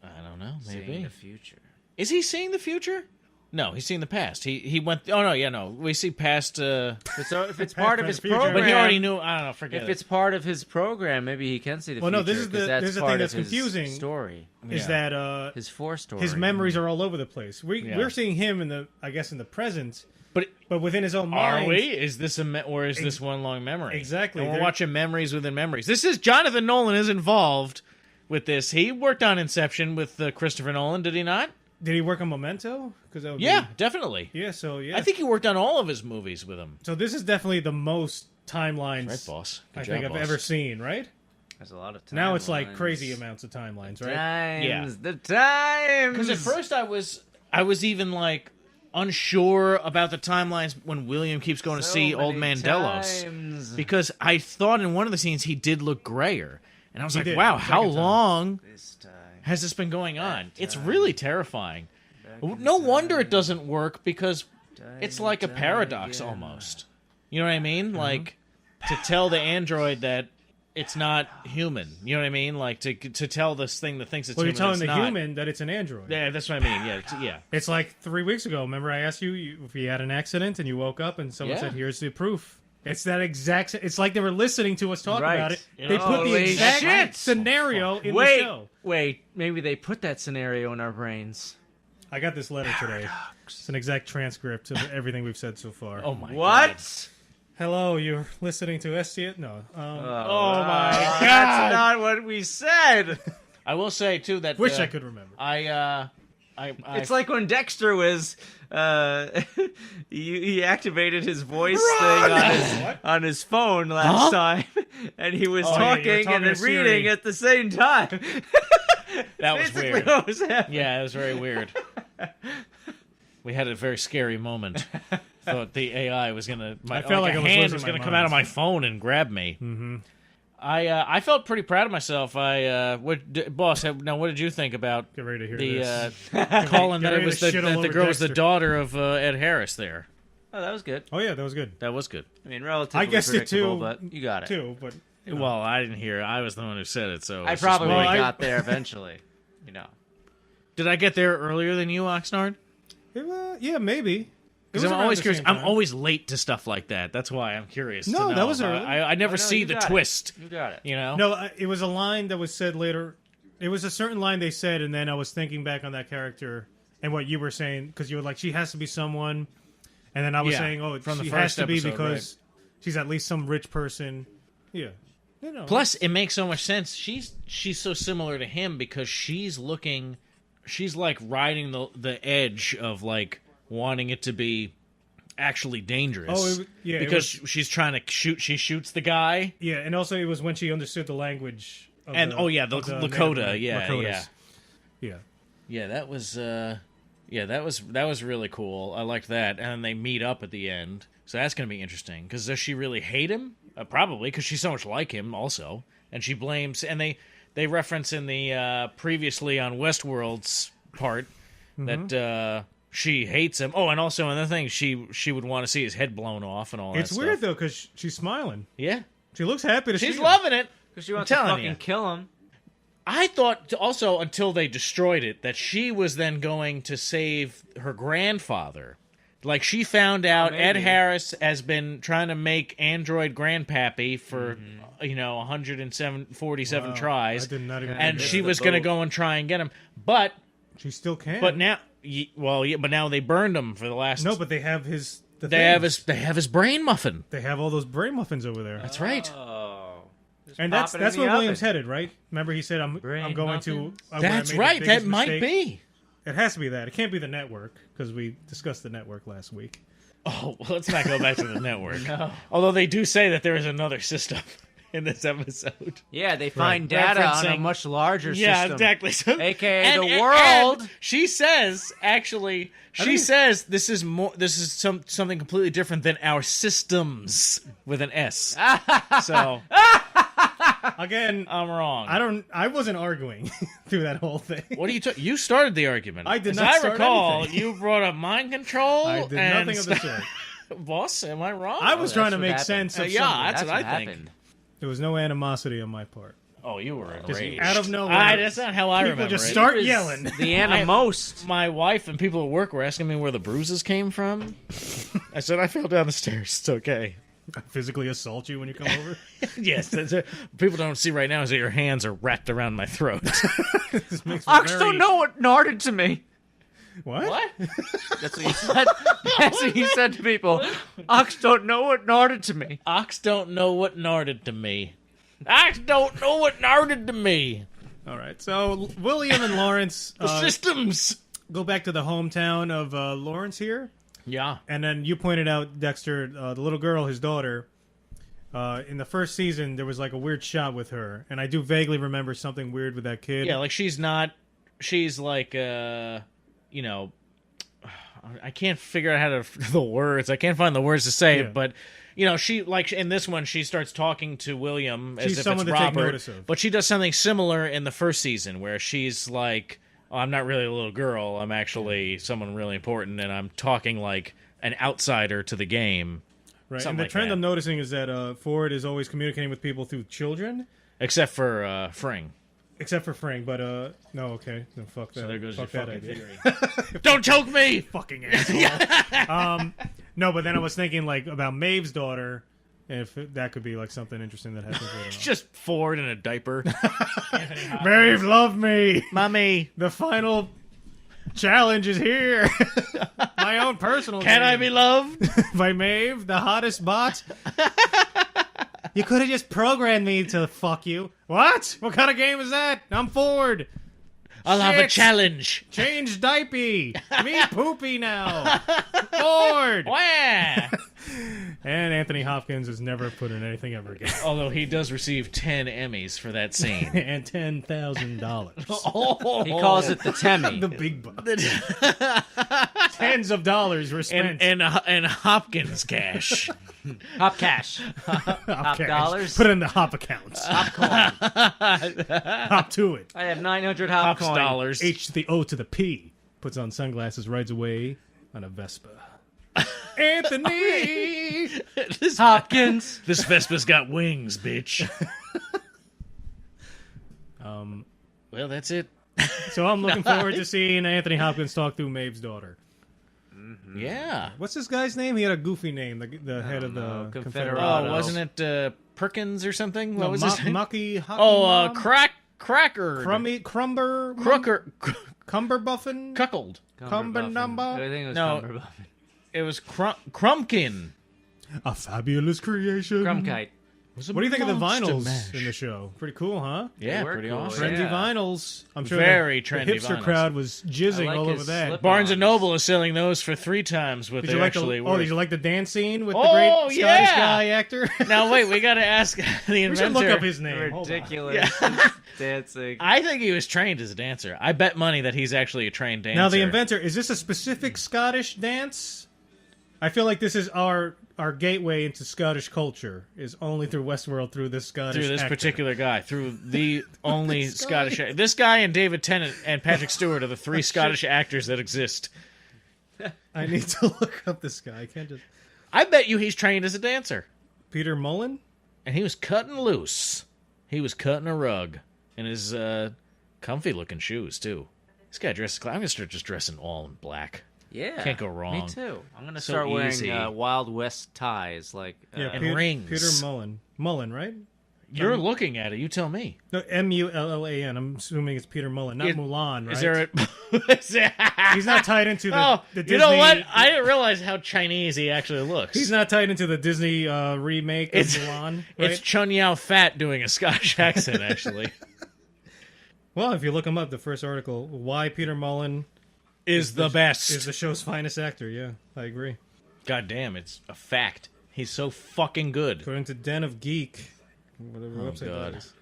I don't know. Seeing Maybe. the future. Is he seeing the future? No, he's seeing the past. He went. Oh no, yeah, no. We see past. So if it's part of his Future. program, But he already knew. I don't know. Forget if it. it's part of his program, maybe he can see the Well, no, future. this is 'cause the- that's this is the part thing of that's his confusing. Story. Is Yeah. that His story. his memories are all over the place. Yeah. We're seeing him in the, I guess, in the present, But but within his own are mind. we? Is this or is this one long memory? Exactly. And we're They're- watching memories within memories. This is Jonathan Nolan is involved with this. He worked on Inception with Christopher Nolan, did he not? Did he work on Memento? Because that would Yeah, definitely. be, yeah. So yeah, I think he worked on all of his movies with him. so. This is definitely the most timelines Right, boss. Good I job, think I've boss. ever seen. Right There's a lot of timelines. now, it's like crazy amounts of timelines. Right? Times, the times. Because at first I was even like unsure about the timelines when William keeps going to So see Old many Man Delos. times. Because I thought in one of the scenes he did look grayer. And I was like, did, wow, the how second time. long This time. has this been going on? It's really terrifying. No wonder it doesn't work because it's like a paradox almost. You know what I mean? Like to tell the android that it's not human. You know what I mean? Like to tell this thing that thinks it's Well, you're human. telling it's the not. human that it's an android. Yeah, that's what I mean. Yeah, yeah. It's like 3 weeks ago. Remember, I asked you if you had an accident and you woke up and someone Yeah. said, "Here's the proof." It's that exact. It's like they were listening to us talk Right. about it. They put the Holy exact shit. scenario in Wait, the show. wait. Maybe they put that scenario in our brains. I got this letter today. It's an exact transcript of everything we've said so far. Oh my god. What? Hello, you're listening to StS? No. Oh my That's god. not what we said. I will say too that Wish I could remember. I It's like when Dexter was, he activated his voice thing on his phone last time, and he was Oh, yeah, you were talking and talking to reading Siri. at the same time. that was Basically weird. what was happening. Yeah, it was very weird. We had a very scary moment. Thought the AI was gonna. I felt like a I was hand losing was my gonna come mind. out of my phone and grab me. Mm-hmm. I felt pretty proud of myself. Boss? Now, what did you think about Get ready to hear the this. calling Get that it ready was to shit all that the over girl was the Dexter. daughter of Ed Harris there? Oh, that was good. Oh yeah, that was good. That was good. I mean, relatively I guessed it predictable, too. but you got it. Too, but Well, I didn't hear. I was the one who said it, so I it's just probably me. Well, I- got there eventually. You know. Did I get there earlier than you, Oxnard? yeah, maybe. It Because was I'm around always the curious. same I'm time. always late to stuff like that. That's why I'm curious. No, to that know. was early. I never Oh, no, see you the got it. twist. You got it. You know. No, it was a line that was said later. It was a certain line they said, and then I was thinking back on that character and what you were saying, because you were like, she has to be someone, and then I was Yeah, saying, oh, from the she has first to be episode, because she's at least some rich person. Yeah. You know. Plus, it makes so much sense. She's so similar to him because she's like riding the edge of like wanting it to be actually dangerous. Oh, yeah, it because she's trying to shoot. She shoots the guy. Yeah, and also it was when she understood the language. Of And the, oh yeah, the of Lakota, Native yeah, Lakotas. Yeah. Yeah, that was Yeah, that was really cool. I liked that. And then they meet up at the end. So that's going to be interesting. Because does she really hate him? Probably, because she's so much like him also. And she blames... And they reference in the previously on Westworld's part that she hates him. Oh, and also another thing, she would want to see his head blown off and all that It's weird, though, because she's smiling. Yeah. She looks happy to see She's him. loving it. Because she wants to fucking kill him. I thought also, until they destroyed it, that she was then going to save her grandfather. Like, she found out Ed Harris has been trying to make Android Grandpappy for, 147 tries. I did not even and she was going to go and try and get him. But... She still can. But now... but now they burned him for the last... No, but they have his... They have his brain muffin. They have all those brain muffins over there. That's right. And that's where William's headed, right? Remember, he said, "I'm going to." That's right. That might be. It has to be that. It can't be the network because we discussed the network last week. Oh, well, let's not go back to the network. No. Although they do say that there is another system in this episode. Yeah, they find data on a much larger system. Yeah, exactly. So, AKA the world. And she says, actually, this is something completely different than our systems with an S. So again, I'm wrong. I wasn't arguing through that whole thing. What are you you started the argument. I did As not I start recall, anything. you brought up mind control. I did nothing of the sort. Boss, am I wrong? I was trying to make sense of yeah, something. that's what I think. There was no animosity on my part. Oh, you were enraged. Out of nowhere. That's not how I remember People just it. start yelling. The animmost. My wife and people at work were asking me where the bruises came from. I said, I fell down the stairs. It's okay. I physically assault you when you come over? Yes. People don't see right now is that your hands are wrapped around my throat. This makes me Ox very... don't know what Narded to me. What? That's what he said. That's what he said to people. Ox don't know what Narded to me. Ox don't know what narded to me. Ox don't know what narded to me. All right. So William and Lawrence systems go back to the hometown of Lawrence here. Yeah. And then you pointed out, Dexter, the little girl, his daughter, in the first season, there was like a weird shot with her. And I do vaguely remember something weird with that kid. Yeah, like she's like, I can't figure out how to, the words. I can't find the words to say it, but, she, like, in this one, she starts talking to William as She's if someone it's to take Robert. notice of. But she does something similar in the first season where she's like, oh, I'm not really a little girl. I'm actually someone really important, and I'm talking like an outsider to the game. Right. Something And the like trend that. I'm noticing is that Ford is always communicating with people through children. Except for Fring. Except for Frank, but no, okay. No, fuck that. So there goes fuck your that fucking idea. theory. Don't choke me! Fucking asshole. No, but then I was thinking like about Maeve's daughter, if that could be like something interesting that happens later on. Just Ford in a diaper. Maeve, love me! Mommy! The final challenge is here. My own personal Can game. I be loved? By Maeve, the hottest bot. You could have just programmed me to fuck you. What? What kind of game is that? I'm Ford. I'll have a Shit. challenge. Change diaper. Me poopy now. Ford. Wah! And Anthony Hopkins has never put in anything ever again. Although he does receive 10 Emmys for that scene. And $10,000. Oh. He calls it the Temmie. The big bucks. Tens of dollars were spent. And Hopkins cash. Hop cash. Hop cash. dollars. Put it in the hop accounts. Hop coin. Hop to it. I have 900 hop Hops coin. dollars. H to the O to the P. Puts on sunglasses, rides away on a Vespa. Anthony! Hopkins. This Vespa's got wings, bitch. Well, that's it. So I'm looking forward to seeing Anthony Hopkins talk through Maeve's daughter. Yeah. What's this guy's name? He had a goofy name, the head of know. the Confederados. Oh, wasn't it Perkins or something? What was his name? Mucky Oh, Cracker. Crumber... Crooker. Cumberbuffin? Cuckold. Cumberbumba? I think it was No. Cumberbuffin. It was Crumpkin. A fabulous creation. Crumkite. What do you think of the vinyls in the show? Pretty cool, huh? Yeah, They were pretty cool, awesome. Trendy Yeah. vinyls. I'm sure Very the trendy hipster vinyls. crowd was jizzing I like all his over that. slip- Barnes and Noble is selling those for 3 times what Did they you like actually the, were. did you like the dance scene with the Oh, great Scottish yeah. guy actor? Now wait, we got to ask the we inventor. should look up his name. Hold on. Ridiculous. Dancing. I think he was trained as a dancer. I bet money that he's actually a trained dancer. Now, the inventor, is this a specific Scottish dance? I feel like this is our gateway into Scottish culture is only through Westworld through this Scottish through this actor. particular guy, through the only Scottish. This guy and David Tennant and Patrick Stewart are the 3 Scottish actors that exist. I need to look up this guy. I can't just... I bet you he's trained as a dancer, Peter Mullen? and he was cutting loose. He was cutting a rug in his comfy-looking shoes too. This guy dresses. I'm gonna start just dressing all in black. Yeah. Can't go wrong. Me too. I'm going to So start easy. wearing Wild West ties. Like, Yeah, and rings. Peter Mullen. Mullen, right? You're looking at it. You tell me. No, Mullan. I'm assuming it's Peter Mullen, not Mulan, right? Is there a? He's not tied into the, Oh, the Disney... you know what? I didn't realize how Chinese he actually looks. He's not tied into the Disney remake of Mulan, right? It's Chun Yao Fat doing a Scottish accent, actually. Well, if you look him up, the first article, why Peter Mullen is the best. is the show's finest actor. Yeah, I agree. God damn, it's a fact. He's so fucking good. According to Den of Geek, whatever Oh, website God. that is.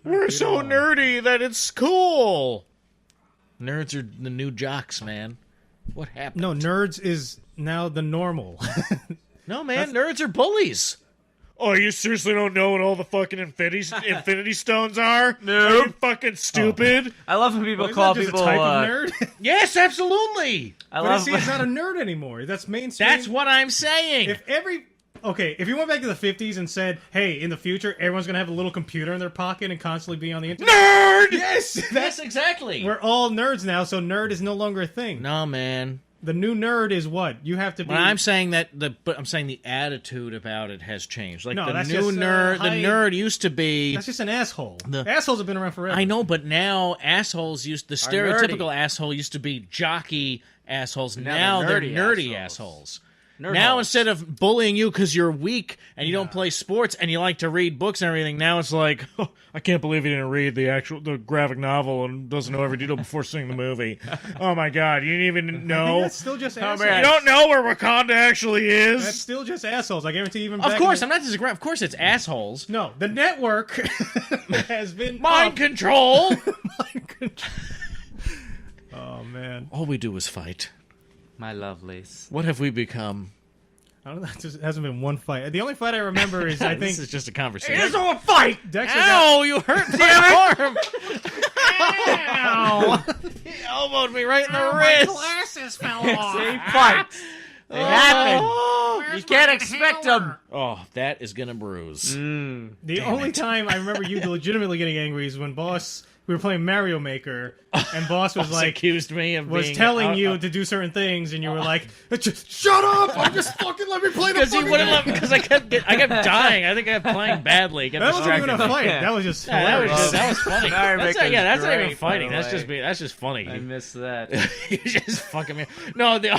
We're Peter so Mullen. nerdy that it's cool. Nerds are the new jocks, man. What happened? No, nerds is now the normal. No, man, nerds are bullies. Oh, you seriously don't know what all the fucking infinity stones are? No. Are you fucking stupid? I love when people Isn't call that just people. a type of nerd? Yes, absolutely. I But love. see, it's not a nerd anymore. That's mainstream. That's what I'm saying. If you went back to the 50s and said, hey, in the future, everyone's going to have a little computer in their pocket and constantly be on the internet. Nerd! Yes! That's exactly. We're all nerds now, so nerd is no longer a thing. No, man. The new nerd is what? You have to be... When I'm saying that, but I'm saying the attitude about it has changed. Like No, the that's new just, nerd, high- the nerd used to be. That's just an asshole. The- Assholes have been around forever. I know, but now assholes the stereotypical asshole used to be jockey assholes. Now they're nerdy assholes. Nerd Now holes. instead of bullying you because you're weak and you don't play sports and you like to read books and everything, now it's like, Oh, I can't believe he didn't read the graphic novel and doesn't know every detail before seeing the movie. Oh my god, you didn't even I think know. that's still just assholes. You don't know where Wakanda actually is. That's still just assholes. I guarantee even of back course, in I'm not disagreeing. Of course, it's assholes. No, the network has been... Mind control. Mind control. Oh, man. All we do is fight. My lovelies. What have we become? I don't know. It just hasn't been one fight. The only fight I remember is, I think... This is just a conversation. a fight! Dexter Ow! You hurt my arm. Ow! He elbowed me right in the wrist. Glasses fell Same off. fights. They happen. Oh, You can't expect them. oh, that is gonna bruise. The only time I remember you legitimately getting angry is when we were playing Mario Maker, and Boss was like, accused me of was being telling you to do certain things, and you were like, just shut up! I'm just fucking let me play the because he fucking wouldn't game." let me because I kept dying. I think I kept playing badly. Kept That wasn't even a distracting me. fight. Yeah. That was just Yeah, hilarious. that was funny. Mario That's Maker's that's not even great, fighting. by the That's way. just funny. I miss that. You just fucking me. No, the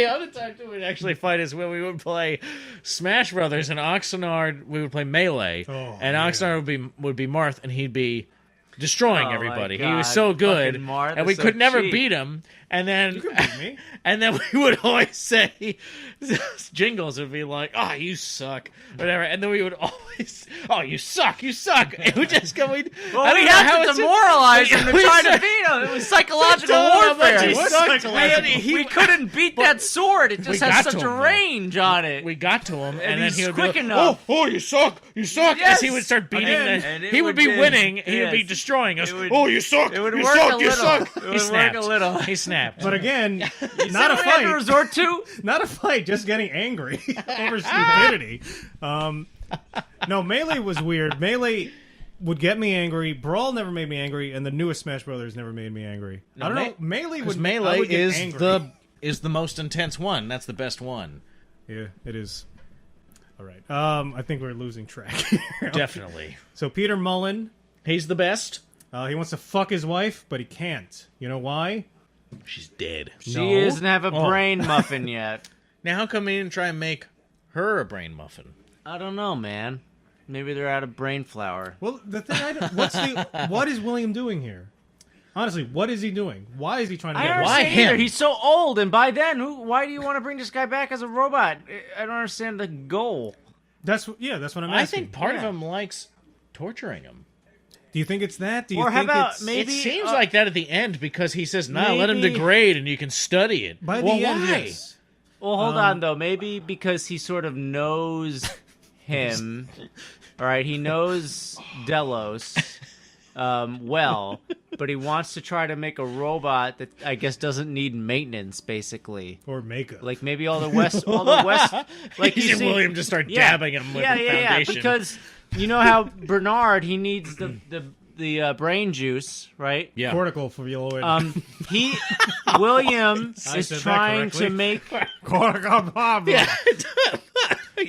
other time too we'd actually fight is when we would play Smash Brothers and Oxnard. We would play Melee, and Oxnard would be Marth, and he'd be destroying Oh, my everybody. He God. was so good, Fucking Marth and we is so could never cheap. beat him. And then You could beat me. and then we would always say jingles would be like, "Oh, you suck," whatever. And then we would always, "Oh, you suck, you suck." It would just go. I Well, don't we know how had to it's- demoralize him to we try to said- beat him. It was psychological Tell him how much warfare. he What's sucked, psychological? man. We couldn't beat that sword. It we just got has to such a him, though. range on it. We got to him, and then he's he would quick be like, enough. Oh, you suck! You suck! Yes. as he would start beating Again. And it he would be would winning. yes. He would be destroying us. It would- Oh, you suck! It would You work suck! a You little. suck! It He would work snapped. a little. He snapped. But again, Is not a that what we had to fight. resort to? Not a fight, just getting angry over stupidity. No, Melee was weird. Melee would get me angry. Brawl never made me angry, and the newest Smash Brothers never made me angry. I don't know. Melee would I Melee would get is angry. the most intense one. That's the best one. Yeah, it is. All right. I think we're losing track here. Definitely. So Peter Mullen, He's the best. he wants to fuck his wife, but he can't. You know why? She's dead. She No. doesn't have a brain muffin yet. Now, how come he didn't try and make her a brain muffin? I don't know, man. Maybe they're out of brain flour. Well, the thing what is William doing here? Honestly, what is he doing? Why is he trying to I get don't Why understand either. him? He's so old, and by then, why do you want to bring this guy back as a robot? I don't understand the goal. That's what I'm asking. I think part of Yeah. him likes torturing him. Do you think it's that? Do you Or how think about it's... maybe- It seems like that at the end because he says, "Nah, let him maybe- degrade and you can study it." By the well, end, why? yes. Well, hold on, though. Maybe because he sort of knows him. All right, he knows Delos well, but he wants to try to make a robot that I guess doesn't need maintenance, basically. Or makeup. Like maybe all the West, like He's you in see, William just start dabbing him with the foundation. because you know how Bernard he needs the brain juice, right? Yeah. Cortical fluid. William I is said that trying correctly. to make. Cortical problem.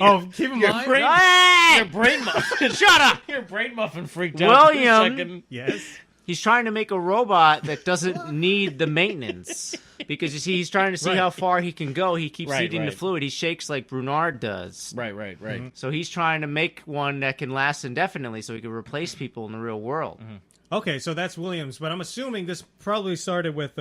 Oh, keep in mind. Your brain muffin. Shut up! Your brain muffin freaked out. for a William. second. Yes. He's trying to make a robot that doesn't need the maintenance because you see, he's trying to see Right. how far he can go. He keeps Right, eating the right. fluid. He shakes like Brunard does. Right. So he's trying to make one that can last indefinitely, so he can replace people in the real world. Okay, so that's Williams, but I'm assuming this probably started with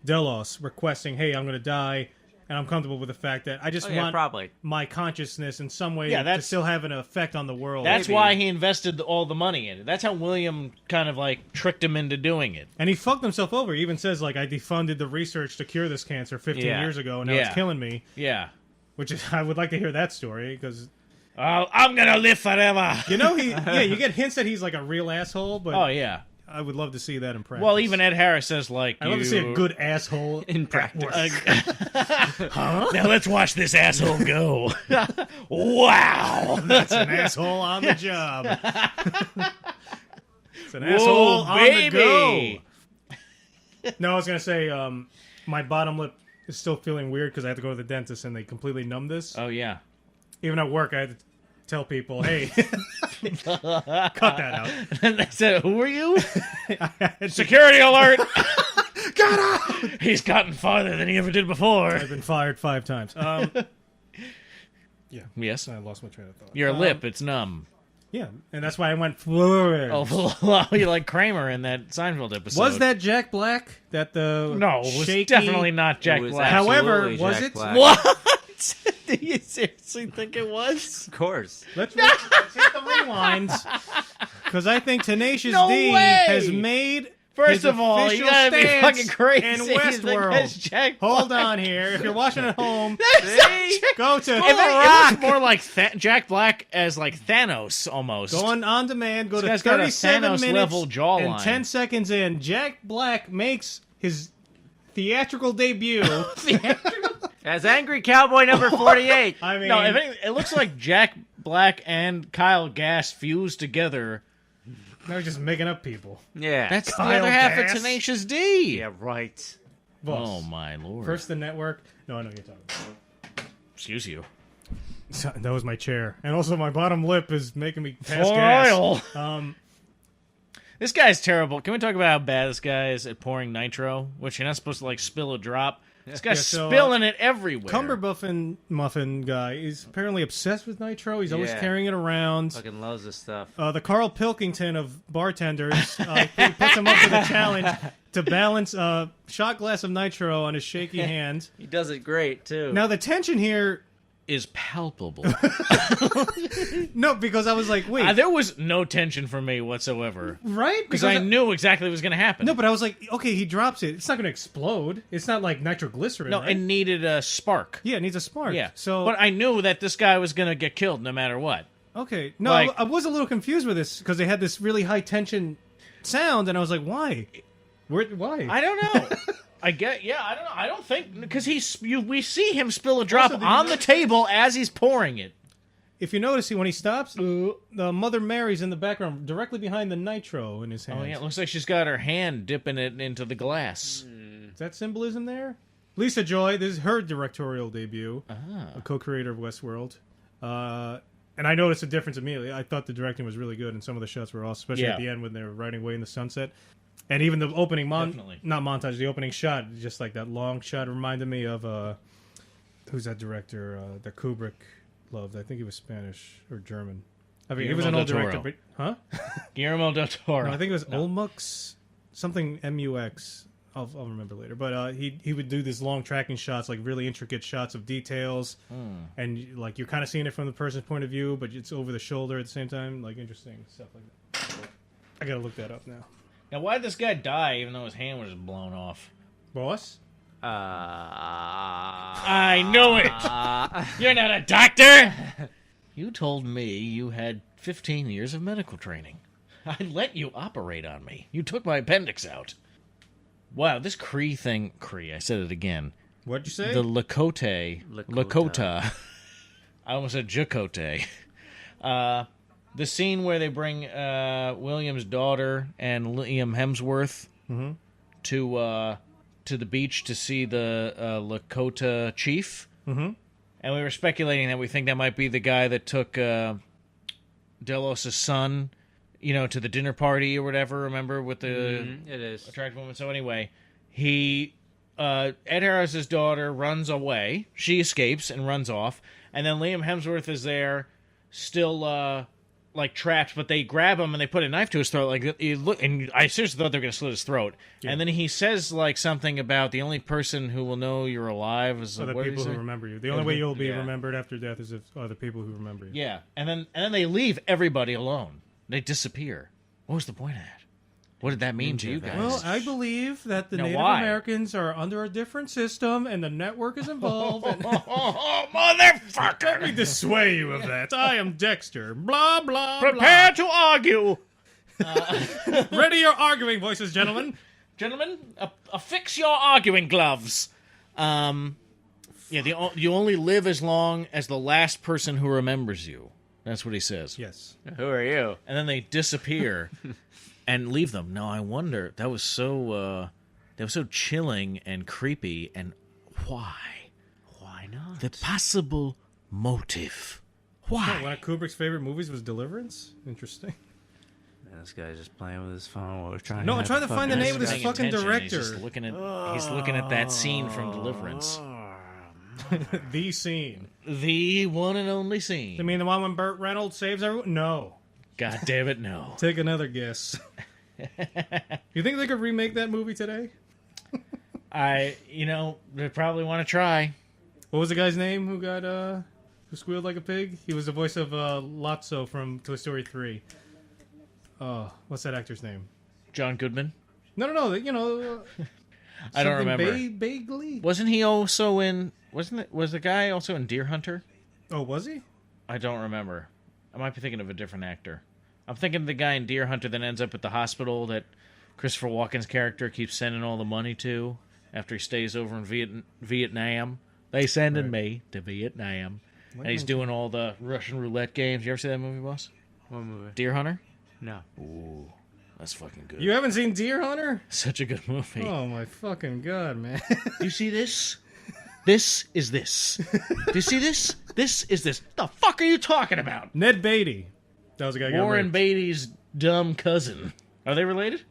Delos requesting, "Hey, I'm going to die, and I'm comfortable with the fact that I just want Probably. my consciousness in some way Yeah, to that's- still have an effect on the world." That's Maybe. why he invested all the money in it. That's how William kind of like tricked him into doing it. And he fucked himself over. He even says, like, I defunded the research to cure this cancer 15 Yeah. years ago, and now it's Yeah. killing me. Yeah. Which is, I would like to hear that story, because, I'm gonna live forever. you know, you get hints that he's like a real asshole, but Oh yeah. I would love to see that in practice. Well, even Ed Harris says like, I'd love to see a good asshole In practice. Now let's watch this asshole go. Wow. That's an asshole on the job. It's an asshole on the baby. go. No, I was gonna say, my bottom lip is still feeling weird because I have to go to the dentist and they completely numb this. Oh yeah. Even at work, I had to tell people, "Hey, cut that out." And they said, "Who are you?" Security alert! Got out! He's gotten farther than he ever did before. I've been fired 5 times. Yeah. Yes. I lost my train of thought. Your lip, it's numb. Yeah, and that's why I went fluid. Oh, you like Kramer in that Seinfeld episode. Was that Jack Black? That the No, it was shaky... definitely not Jack It was Black. However, absolutely was Jack it? Black. What? Do you seriously think it was? Of course. Let's hit the rewinds, because I think Tenacious No D way! has made First his of all, official you gotta be stance fucking crazy. in You think that's Westworld. Jack Hold Black? on here. If you're watching at home, See? go to If it looks more like Jack Black as like Thanos almost. go on demand. Go to guy's got a 37 Thanos minutes level jawline. and 10 seconds in. Jack Black makes his theatrical debut. As Angry Cowboy number 48. I mean, No, if anything, it looks like Jack Black and Kyle Gass fused together. they're just making up people. Yeah. That's the Kyle other half Gass? of Tenacious D. yeah, right. Boss. Oh my lord. First the network. No, I know what you're talking about. Excuse you. So, that was my chair, and also my bottom lip is making me pass For gas. oil. This guy's terrible. Can we talk about how bad this guy is at pouring nitro? Which you're not supposed to like spill a drop. This guy's Yeah, so, spilling it everywhere. Cumberbuffin Muffin guy is apparently obsessed with nitro. He's always Yeah. carrying it around. Fucking loves this stuff. The Carl Pilkington of bartenders he puts him up to the challenge to balance a shot glass of nitro on his shaky hand. He does it great, too. Now the tension here, is palpable. no, because I was like, wait, There was no tension for me whatsoever. right? Because I knew exactly what was going to happen. No, but I was like, okay, he drops it. It's not going to explode. It's not like nitroglycerin. No, right? it needed a spark. yeah, it needs a spark. Yeah. So, but I knew that this guy was going to get killed no matter what. okay, no, like- I was a little confused with this because they had this really high tension sound, and I was like, why? Why? I don't know. I don't know. I don't think because we see him spill a drop Also, on the table as he's pouring it. If you notice, when he stops, the Mother Mary's in the background, directly behind the nitro in his hand. Oh yeah, it looks like she's got her hand dipping it into the glass. Is that symbolism there? Lisa Joy, this is her directorial debut, a co-creator of Westworld. And I noticed a difference immediately. I thought the directing was really good, and some of the shots were awesome, especially Yeah. at the end when they were riding away in the sunset. And even the opening Definitely. not montage, the opening shot, just like that long shot, reminded me of who's that director that Kubrick loved? I think he was Spanish or German. I mean, he was an old director, but Guillermo del Toro. No, I think it was Olmux, something MUX. I'll remember later. But he would do these long tracking shots, like really intricate shots of details, and like you're kind of seeing it from the person's point of view, but it's over the shoulder at the same time. Like interesting stuff like that. I gotta look that up now. Now, why did this guy die even though his hand was blown off? Boss? I knew it! You're not a doctor! You told me you had 15 years of medical training. I let you operate on me. You took my appendix out. Wow, this Cree thing... Cree, I said it again. What'd you say? The Lakota. I almost said Jacote. The scene where they bring William's daughter and Liam Hemsworth to the beach to see the Lakota chief. Mm-hmm. And we were speculating that we think that might be the guy that took Delos' son, to the dinner party or whatever, remember, with the it is. attractive woman. So anyway, Ed Harris's daughter runs away. She escapes and runs off. And then Liam Hemsworth is there, still trapped, but they grab him and they put a knife to his throat. And I seriously thought they were going to slit his throat. Yeah. And then he says something about the only person who will know you're alive is the people who remember you. The only way you'll be remembered after death is if other people who remember you. Yeah, and then they leave everybody alone. They disappear. What was the point of that? What did that mean to you guys? Well, I believe that the Native Americans are under a different system, and the network is involved. Motherfucker! Let me dissuade you of that. I am Dexter. Blah, blah, Prepare to argue! Ready your arguing voices, gentlemen. Gentlemen, affix your arguing gloves. You only live as long as the last person who remembers you. That's what he says. Yes. Who are you? And then they disappear and leave them. Now I wonder, that was so chilling and creepy, and why? Why not? The possible motive. Why? One of Kubrick's favorite movies was Deliverance. Interesting. Man, this guy's just playing with his phone while we're trying. No, I'm trying to find the name of this fucking director. He's looking at that scene from Deliverance. The scene. The one and only scene. You mean the one when Burt Reynolds saves everyone? No. God damn it, no. Take another guess. You think they could remake that movie today? They probably want to try. What was the guy's name who squealed like a pig? He was the voice of Lotso from Toy Story 3. Oh, what's that actor's name? John Goodman? No. I don't remember. Bagley? Wasn't he also in... Was the guy also in Deer Hunter? Oh, was he? I don't remember. I might be thinking of a different actor. I'm thinking of the guy in Deer Hunter that ends up at the hospital that Christopher Walken's character keeps sending all the money to after he stays over in Vietnam. They sending me to Vietnam. And he's doing all the Russian roulette games. You ever see that movie, boss? What movie? Deer Hunter? No. Ooh, that's fucking good. You haven't seen Deer Hunter? Such a good movie. Oh my fucking god, man. You see this? This is this. Do you see this? This is this. What the fuck are you talking about? Ned Beatty. That was a guy. Warren Beatty's dumb cousin. Are they related?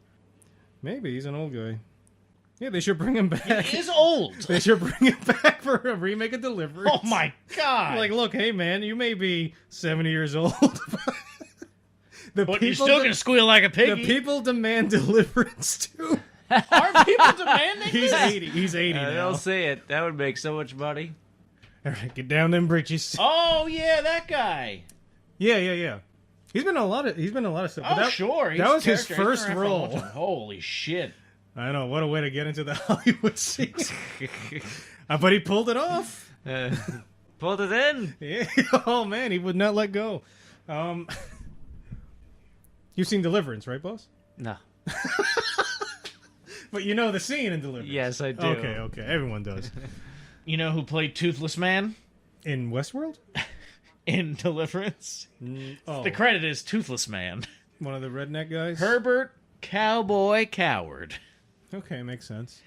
Maybe he's an old guy. Yeah, they should bring him back. He is old. They should bring him back for a remake of Deliverance. Oh my god! Like, look, hey man, you may be 70 years old, but you're still gonna squeal like a piggy. The people demand Deliverance too. Are people demanding He's this? 80. He's 80 now. They'll say it. That would make so much money. All right, get down them britches. Oh yeah, that guy. Yeah. He's been in a lot of stuff. Oh sure, that was his first role. Holy shit! I know, what a way to get into the Hollywood scene. But he pulled it off. Pulled it in. Yeah. Oh man, he would not let go. You've seen Deliverance, right, boss? No. But you know the scene in Deliverance. Yes, I do. Okay. Everyone does. You know who played Toothless Man In Westworld? in Deliverance? Oh, The credit is Toothless Man. one of the redneck guys? Herbert Cowboy Coward. Okay, makes sense.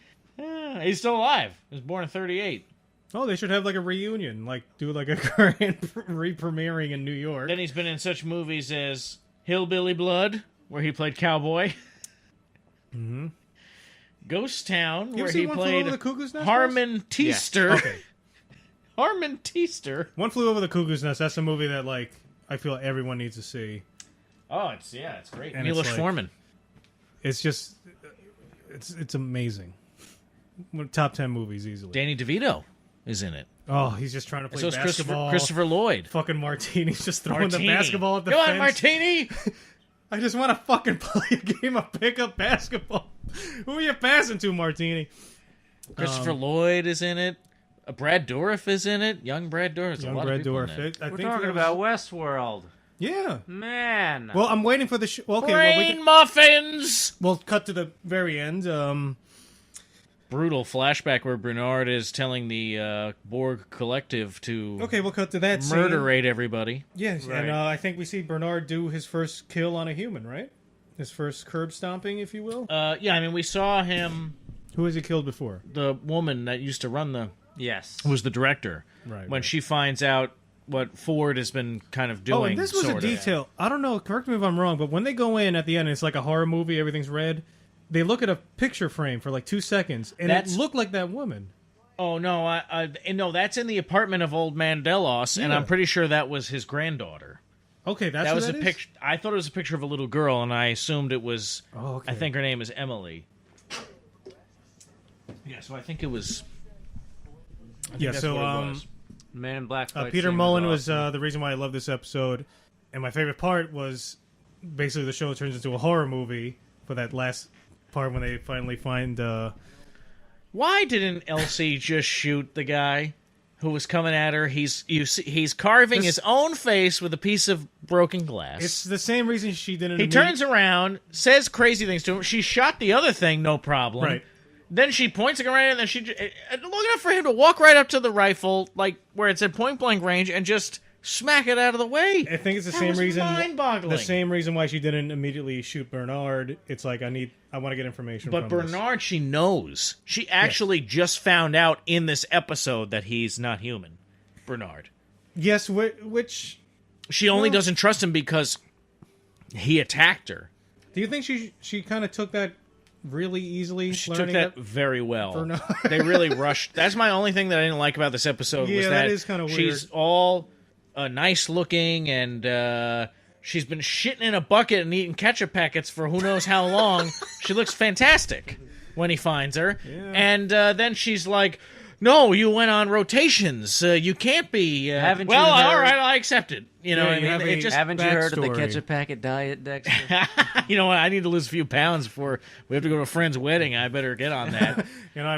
He's still alive. He was born in 1938. Oh, they should have like a reunion, like do like a grand re-premiering in New York. Then he's been in such movies as Hillbilly Blood, where he played cowboy. Mm-hmm. Ghost Town, where he played Harmon Teaster. Yes. Okay. Harmon Teaster. One Flew Over the Cuckoo's Nest. That's a movie that like I feel everyone needs to see. Oh, it's great. And Milos it's like- Forman. It's just, it's amazing. Top 10 movies easily. Danny DeVito is in it. Oh, he's just trying to play So is basketball. Christopher Lloyd. Fucking Martini's just throwing Martini. the basketball at the Come fence. on, Martini! I just want to fucking play a game of pickup basketball. Who are you passing to, Martini? Christopher Lloyd is in it. Brad Dourif is in it. Young Brad Dourif. There's a Young lot Brad of people in Dourif. it. I We're think talking there about was- Westworld. Yeah. Man. Well, I'm waiting for the okay, Brain muffins! we'll cut to the very end. Brutal flashback where Bernard is telling the Borg Collective to Okay, we'll cut to that scene. murderate everybody. Yes, Right. and I think we see Bernard do his first kill on a human, right? His first curb stomping, if you will. Yeah, I mean, we saw him, Who has he killed before? the woman that used to run Yes. was the director. Right. When she finds out what Ford has been kind of doing. Oh, and this was a sorta. detail. I don't know. Correct me if I'm wrong, but when they go in at the end, it's like a horror movie. Everything's red. They look at a picture frame for like 2 seconds, and That's- it looked like that woman. Oh no, no, that's in the apartment of Old Man Delos, and Yeah. I'm pretty sure that was his granddaughter. Okay, that's That who was that a is? picture. I thought it was a picture of a little girl, and I assumed it was. Oh, okay. I think her name is Emily. Yeah, so I think it was. Yeah. that's So, what it was. Man in Black. fight Peter scene Mullen was awesome. the reason why I love this episode, and my favorite part was basically the show turns into a horror movie for that last part when they finally find. Why didn't Elsie just shoot the guy who was coming at her? He's carving his own face with a piece of broken glass. It's the same reason she didn't. He turns around, says crazy things to him. She shot the other thing, no problem. Right. Then she points a gun right at him, and then she long enough for him to walk right up to the rifle, like where it's at point blank range, and just smack it out of the way. I think it's the That same was reason. mind-boggling. The same reason why she didn't immediately shoot Bernard. It's like I want to get information. But from this. Bernard, she knows. She actually just found out in this episode that he's not human. Bernard. Yes, which She only doesn't trust him because he attacked her. do you think she kind of took that really easily? She took learning that very well. Bernard. They really rushed. That's my only thing that I didn't like about this episode. Yeah, was that is kinda She's weird. all nice looking, and she's been shitting in a bucket and eating ketchup packets for who knows how long. She looks fantastic when he finds her, and then she's like, "No, you went on rotations. You can't be." Haven't you well, heard- all right, I accept it. You know Yeah, what I you mean? have It a- just, Haven't you heard of the backstory. ketchup packet diet, Dexter? you know what? I need to lose a few pounds before we have to go to a friend's wedding. I better get on that. You know, I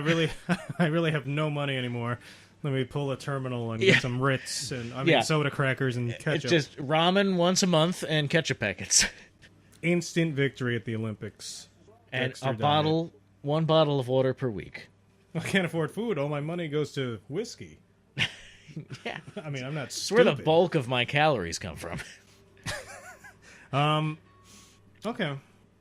really have no money anymore. Let me pull a terminal and get some Ritz and Yeah. soda crackers and ketchup. It's just ramen once a month and ketchup packets. instant victory at the Olympics. And Dexter a diet. one bottle of water per week. I can't afford food. All my money goes to whiskey. Yeah. I mean, I'm not It's where stupid. the bulk of my calories come from. Okay.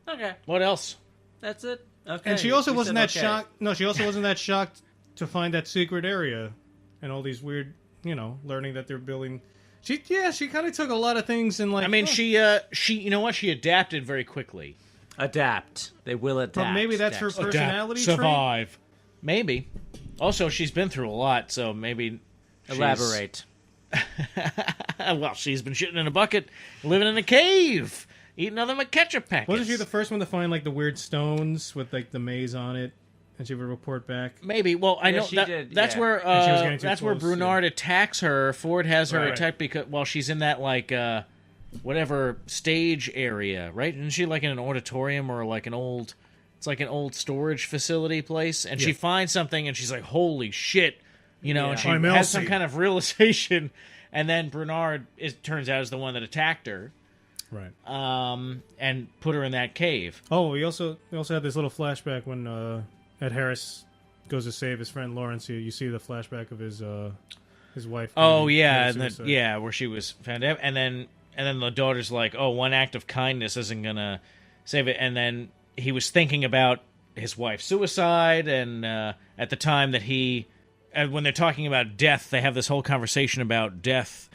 Okay, What else? that's it. Okay. And she also We wasn't said that okay. shocked. No, she also wasn't that shocked to find that secret area and all these weird, learning that they're building. She kind of took a lot of things and like. I mean, oh, she you know what? She adapted very quickly. Adapt. They will adapt. but maybe that's her Dexter. personality trait. survive. Maybe. Also, she's been through a lot, so maybe she's- Elaborate. Well, she's been shitting in a bucket, living in a cave, eating other ketchup packets. Wasn't she the first one to find like the weird stones with like the maze on it, and she would report back? Maybe. Well, I Yeah, know she that, did, that's yeah. where And she was getting too that's where close, Brunard attacks her. Ford has her Right. attacked because she's in that like whatever stage area, right? Isn't she like in an auditorium or like an old? It's like an old storage facility place, and she Yeah. finds something, and she's like, "Holy shit!" You know, and she I'm has some Elsie. kind of realization, and then Bernard turns out is the one that attacked her, Right. and put her in that cave. Oh, we also had this little flashback when Ed Harris goes to save his friend Lawrence. You see the flashback of his wife. Oh committing yeah, and then, suicide. yeah, where she was found out, and then the daughter's like, "Oh, one act of kindness isn't gonna save it." And then he was thinking about his wife's suicide, and at the time that when they're talking about death, they have this whole conversation about death.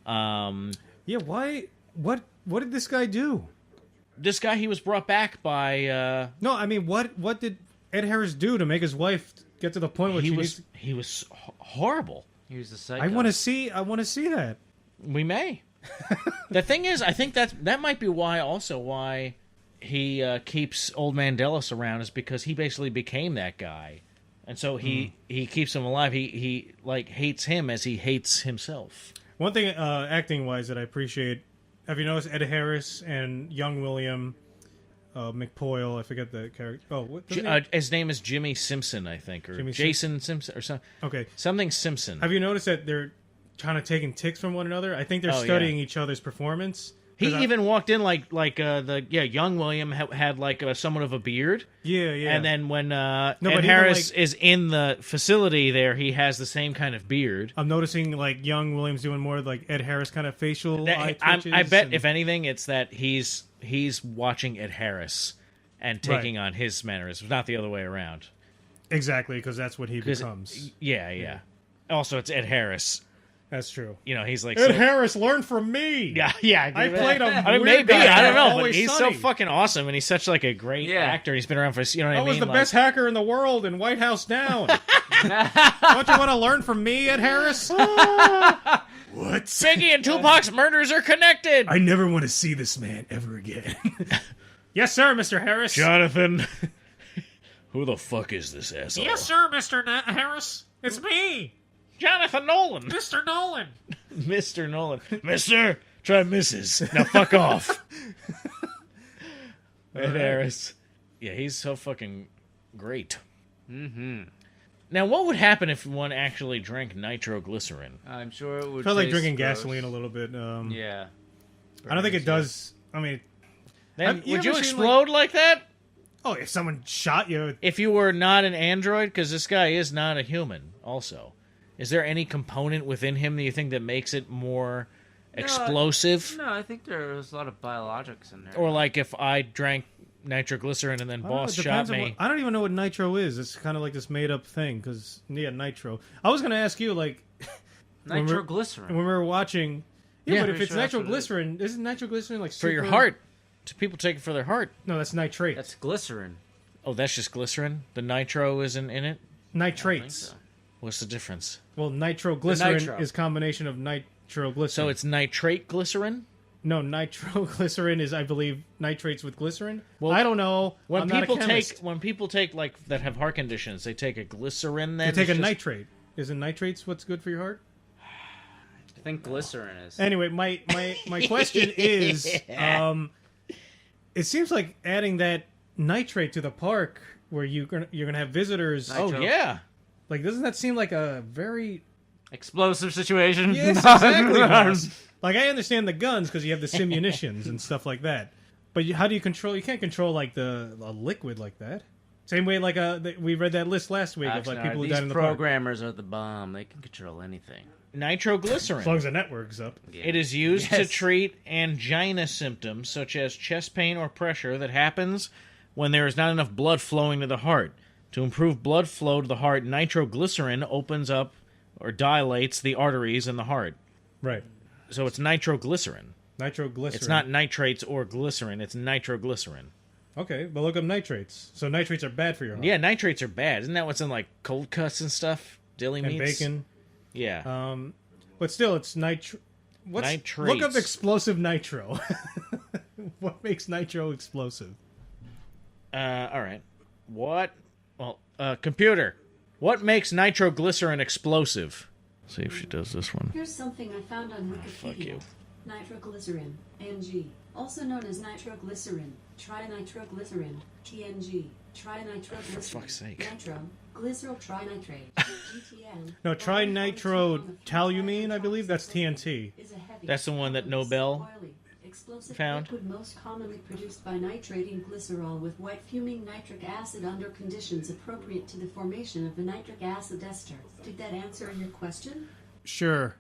Yeah. Why? What did this guy do? This guy, he was brought back by. No, I mean, what did Ed Harris do to make his wife get to the point where He she was horrible. Here's the psycho. I want to see that. We may. The thing is, I think that might be why he keeps Old Man Delos around, is because he basically became that guy. And so he keeps him alive. He like hates him as he hates himself. One thing, acting-wise, that I appreciate, have you noticed Ed Harris and young William McPoyle? I forget the character. Oh, what? His name is Jimmy Simpson, I think, or Jimmy Jason Simpson, or something. Okay. Something Simpson. Have you noticed that they're kind of taking ticks from one another? I think they're studying each other's performance. He even walked in like young William had like somewhat of a beard. Yeah. And then when Ed Harris is in the facility there, he has the same kind of beard. I'm noticing like young William's doing more like Ed Harris kind of facial eye twitches. I bet if anything, it's that he's watching Ed Harris and taking on his mannerisms, not the other way around. Exactly, because that's what he becomes. Yeah. Also, it's Ed Harris. That's true. You know, he's like Ed Harris, learn from me. Yeah. I played him. I mean, maybe I don't know, but he's so fucking awesome, and he's such like a great actor. He's been around for I mean. I was the best hacker in the world in White House Down. Don't you want to learn from me, Ed Harris? What? Biggie and Tupac's murders are connected. I never want to see this man ever again. Yes, sir, Mr. Harris. Jonathan, who the fuck is this asshole? Yes, sir, Mr. Harris. It's me, Jonathan Nolan. Mr. Nolan. Mr. Nolan. Mister, try Mrs. Now fuck off. Ed Harris. Yeah, he's so fucking great. Mm-hmm. Now, what would happen if one actually drank nitroglycerin? I'm sure it would. Felt like taste drinking gross. gasoline a little bit. Yeah. I don't think it does. I mean, Then, you would ever you seen, explode like that? oh, if someone shot you, If you were not an android? Because this guy is not a human, also. Is there any component within him that you think that makes it more explosive? No, I think there's a lot of biologics in there. Or like if I drank nitroglycerin and then boss shot me. I don't even know what nitro is. It's kind of like this made up thing. Because nitro. I was gonna ask you like nitroglycerin. when we were watching. Yeah. But if it's Sure, that's what it nitroglycerin, isn't nitroglycerin like For your super- heart. People take it for their heart. No, that's nitrate. That's glycerin. Oh, that's just glycerin? The nitro isn't in it? Nitrates. so. What's the difference? Well, nitroglycerin nitro. is combination of nitroglycerin. So it's nitrate glycerin? No, nitroglycerin is, I believe, nitrates with glycerin. Well, I don't know. When I'm not people a chemist. take like that have heart conditions, they take a glycerin. They Then take a it's just- nitrate. Isn't nitrates what's good for your heart? I think glycerin is. Anyway, my question is, it seems like adding that nitrate to the park where you're gonna have visitors. Oh yeah. Like, doesn't that seem like a very Explosive situation. yes, exactly. boss. Like, I understand the guns because you have the simunitions and stuff like that, but how do you control? You can't control like a liquid like that. Same way, like we read that list last week of like people who died in the park. programmers are the bomb. They can control anything. Nitroglycerin. As long as the network's up. It is used to Yes. treat angina symptoms such as chest pain or pressure that happens when there is not enough blood flowing to the heart. To improve blood flow to the heart, nitroglycerin opens up or dilates the arteries in the heart. Right. So it's nitroglycerin. Nitroglycerin. It's not nitrates or glycerin, it's nitroglycerin. Okay, but look up nitrates. So nitrates are bad for your heart. Yeah, nitrates are bad. Isn't that what's in like cold cuts and stuff? Deli And meats? bacon. Yeah. But still, it's nitro. Nitrates. Look up explosive nitro. What makes nitro explosive? All right. What? Well, computer. What makes nitroglycerin explosive? See if she does this one. Here's something I found on Wikipedia. Fuck you. Nitroglycerin, NG, also known as nitroglycerin, trinitroglycerin, TNG, trinitroglycerin, For fuck's sake. nitro, glyceryl trinitrate, GTN. No, trinitrotoluene, I believe. That's TNT. Is a heavy, That's the one that Nobel oily, explosive found? liquid most commonly produced by nitrating glycerol with white fuming nitric acid under conditions appropriate to the formation of the nitric acid ester. Did that answer your question? Sure.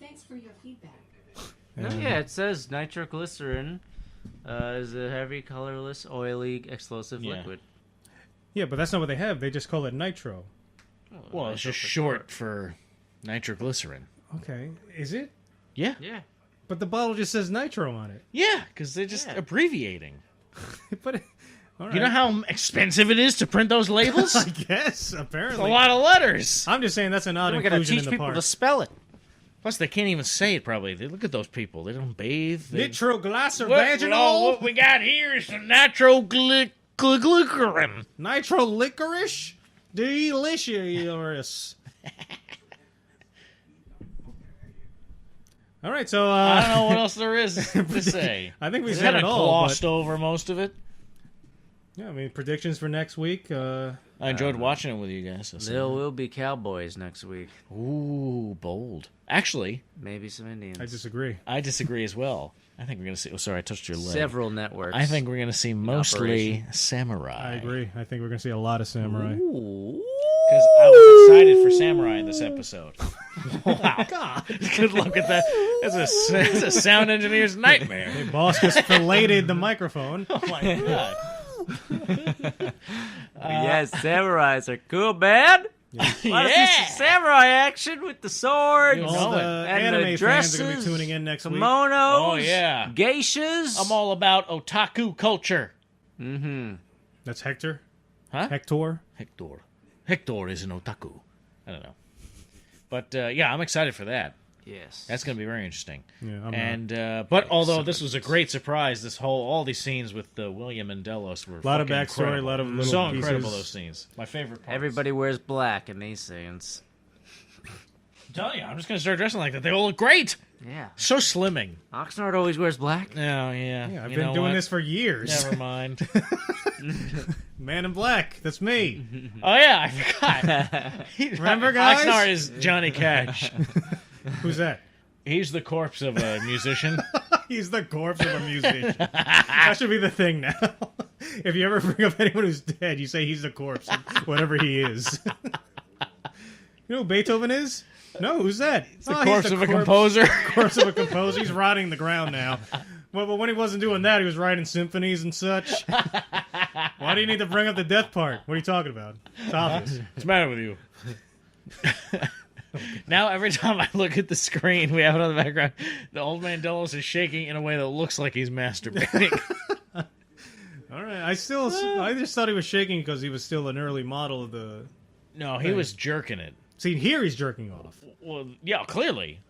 Thanks for your feedback. No, yeah, it says nitroglycerin is a heavy, colorless, oily, explosive Yeah. liquid. Yeah, but that's not what they have. They just call it nitro. Well, it's just short for nitroglycerin. Okay. Is it? Yeah. Yeah. But the bottle just says nitro on it. Yeah, because they're just abbreviating. But all right. You know how expensive it is to print those labels? I guess, It's apparently. a lot of letters. I'm just saying that's an odd We gotta inclusion teach in the people park. to spell it. Plus, they can't even say it, probably. Look at those people. They don't bathe. Nitroglycerin. What we got here is some nitroglycerin. Nitro licorice? Delicious. All right, so... I don't know what else there is to say. I think we We said kind it of all, glossed but... over most of it. Yeah, I mean, predictions for next week. I enjoyed watching it with you guys. There will be cowboys next week. Ooh, bold. Actually, Maybe some Indians. I disagree. I disagray as well. I think we're going to see... Oh, sorry, I touched your leg. Several networks. I think we're going to see mostly operation. samurai. I agree. I think we're going to see a lot of samurai. Because I was excited for samurai in this episode. Wow. God. Good luck at that. That's a sound engineer's nightmare. Hey, boss just filleted the microphone. Oh, my God. Yes, samurais are cool, man. Want to see some samurai action with the swords You All know the it. and anime the fans are going to dresses, be tuning in next week. kimonos, Oh, yeah. geishas. I'm all about otaku culture. Mm-hmm. That's Hector. Huh? Hector. Hector is an otaku. I don't know. But, yeah, I'm excited for that. Yes. That's going to be very interesting. Yeah, I'm And but although this was a great surprise, all these scenes with William and Delos were A lot of fucking backstory, incredible. a lot of little so pieces. incredible those scenes. My favorite part. Everybody wears black in these scenes. I'm telling you, I'm just going to start dressing like that. They all look great. Yeah. So slimming. Oxnard always wears black. Oh yeah. Yeah, I've You been know doing what? this for years. Never mind. Man in Black. That's me. Oh yeah, I forgot. Remember, guys? Oxnard is Johnny Cash. Who's that? He's the corpse of a musician. He's the corpse of a musician. That should be the thing now. If you ever bring up anyone who's dead, you say he's the corpse of whatever he is. You know who Beethoven is? No, who's that? It's the corpse of a composer. Corpse of a composer. He's rotting the ground now. Well, but when he wasn't doing that, he was writing symphonies and such. Why do you need to bring up the death part? What are you talking about? It's obvious. What's the matter with you? Now, every time I look at the screen, we have it on the background, the old man Delos is shaking in a way that looks like he's masturbating. All right. I just thought he was shaking because he was still an early model of the... No, he was jerking it. See, here he's jerking off. Well, yeah, clearly.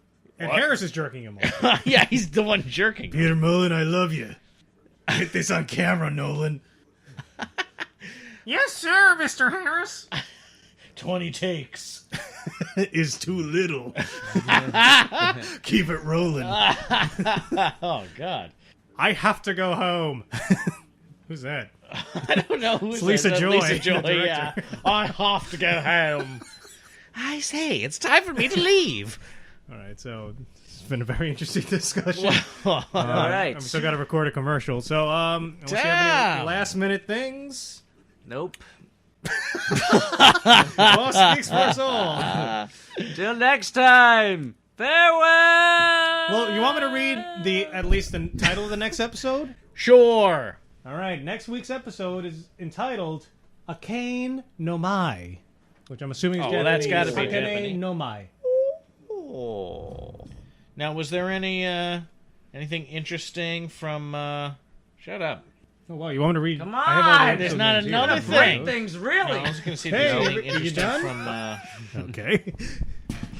And Harris is jerking him off. Yeah, he's the one jerking. Peter Mullen, I love you. Get this on camera, Nolan. Yes, sir, Mr. Harris. 20 takes. Is too little. Keep it rolling. Oh, God. I have to go home. Who's that? I don't know who's It's Lisa that. Joy, Lisa the Joy, director. yeah. I have to go home. I say, it's time for me to leave. All right, so it's been a very interesting discussion. All right. I'm still got to record a commercial. So, unless you have any last minute things, Nope. boss speaks for us all. Till next time. Farewell. Well, you want me to read at least the title of the next episode? Sure. All right, next week's episode is entitled Akane no Mai, which I'm assuming is Oh, well, that's Japanese. gotta be Akane Japanese. no Mai. Oh. Now, was there anything interesting from? Shut up. Oh, wow, you want me to read? Come I have all the on, episodes there's not in here. another Break thing. those. Things really. I was going to see if Hey, there's anything are you interesting done? from Okay.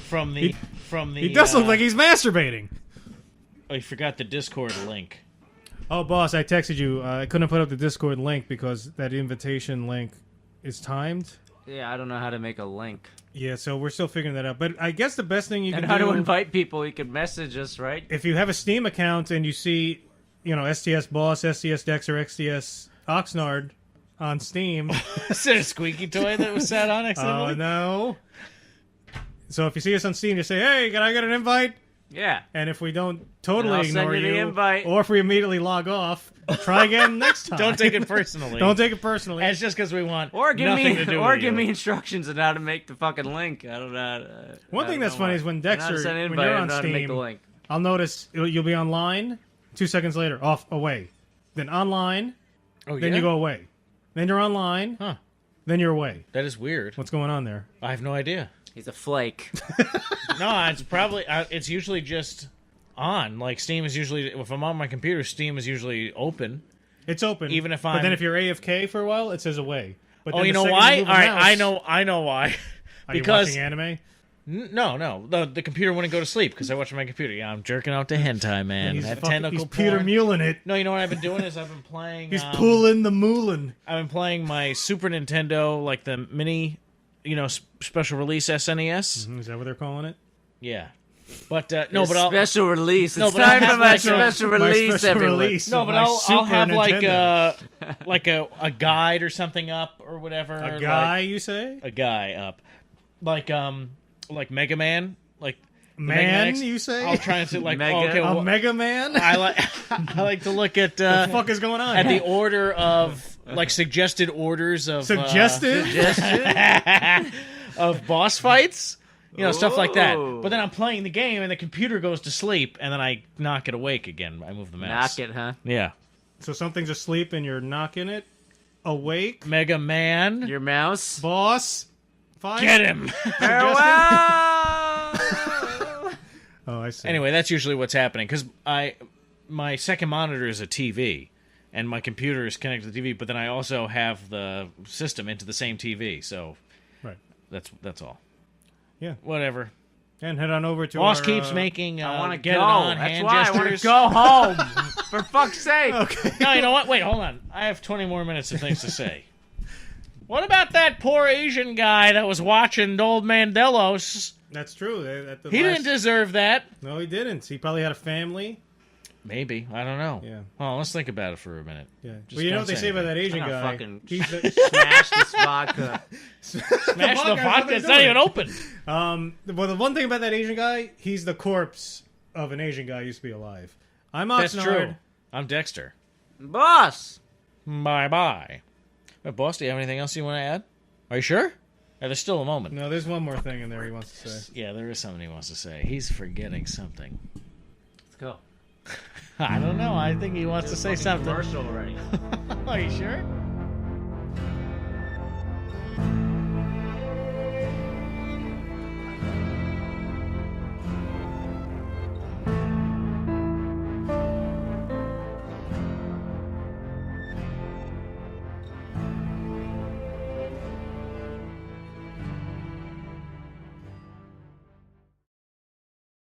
from the He does look like he's masturbating. Oh, you forgot the Discord link. Oh, boss, I texted you. I couldn't put up the Discord link because that invitation link is timed. Yeah, I don't know how to make a link. Yeah, so we're still figuring that out. But I guess the best thing you And can how do... to invite people, you can message us, right? If you have a Steam account and you see, STS Boss, STS Dexter, XTS Oxnard on Steam... Is there a squeaky toy that was sat on accidentally? Oh, no. So if you see us on Steam, just say, hey, can I get an invite? Yeah. And if we don't totally I'll send ignore you the invite. or if we immediately log off, try again next time. Don't take it personally. Don't take it personally. It's just because we want Or give nothing me, to do or with give you. me instructions on how to make the fucking link. I don't know. One thing that's funny is when Dexter, send an when invite, you're I on don't know how to make the Steam, link. I'll notice you'll be online, 2 seconds later, away. Then online, Oh, then yeah? you go away. Then you're online, Huh. then you're away. That is weird. What's going on there? I have no idea. He's a flake. No, it's probably it's usually just on. Like Steam is usually, if I'm on my computer, Steam is usually open. It's open. Even if But then I'm- if you're AFK for a while, it says away. But Oh, then you the know second why? move All a right, mouse- I know why. Are you Because watching anime? No. The computer wouldn't go to sleep because I watch my computer. Yeah, I'm jerking out to hentai, man. He's, That fucking, tentacle he's Peter porn. Muling it. No, you know what I've been doing is I've been playing. He's pulling the moolin'. I've been playing my Super Nintendo, like the mini, special release SNES. Is that what they're calling it? Yeah, but no, but I'll special release. No, It's but I'll time have for my special- special release, everyone. no, but My I'll Super have Nintendo. like a guide or something up or whatever. A guy, you say? A guy up, like Mega Man, like the Mega Man, X. you say? I'll try and say like Mega- okay, A well, Mega Man? I like to look at the fuck is going on? at the order of like suggested orders of Suggested? of boss fights. Stuff like that. Ooh. But then I'm playing the game, and the computer goes to sleep, and then I knock it awake again. I move the mouse. Knock it, huh? Yeah. So something's asleep and you're knocking it awake? Mega Man. Your mouse. Boss? Fight? Get him! Farewell. Oh, I see. Anyway, that's usually what's happening, because my second monitor is a TV, and my computer is connected to the TV, but then I also have the system into the same TV, so Right. that's all. Yeah. Whatever. And head on over to Boss our, keeps making I want to get go. it on That's hand why I gestures. want to go home. For fuck's sake. Okay. No, you know what? Wait, hold on. I have 20 more minutes of things to say. What about that poor Asian guy that was watching old man Delos? That's true. He didn't deserve that. No, he didn't. He probably had a family. Maybe. I don't know. Yeah. Well, let's think about it for a minute. Yeah. Just Well, you know don't what they say say about that I'm Asian gonna guy? fucking He's smash this vodka. Smash the vodka. It's not even open. Well, the one thing about that Asian guy, he's the corpse of an Asian guy who used to be alive. I'm Oxnard. That's true. I'm Dexter. Boss. Bye-bye. But boss, do you have anything else you want to add? Are you sure? There's still a moment. No, there's one more thing in there he wants to say. Yeah, there is something he wants to say. He's forgetting something. Let's go. I don't know. I think he wants to say something. Commercial already. Are you sure?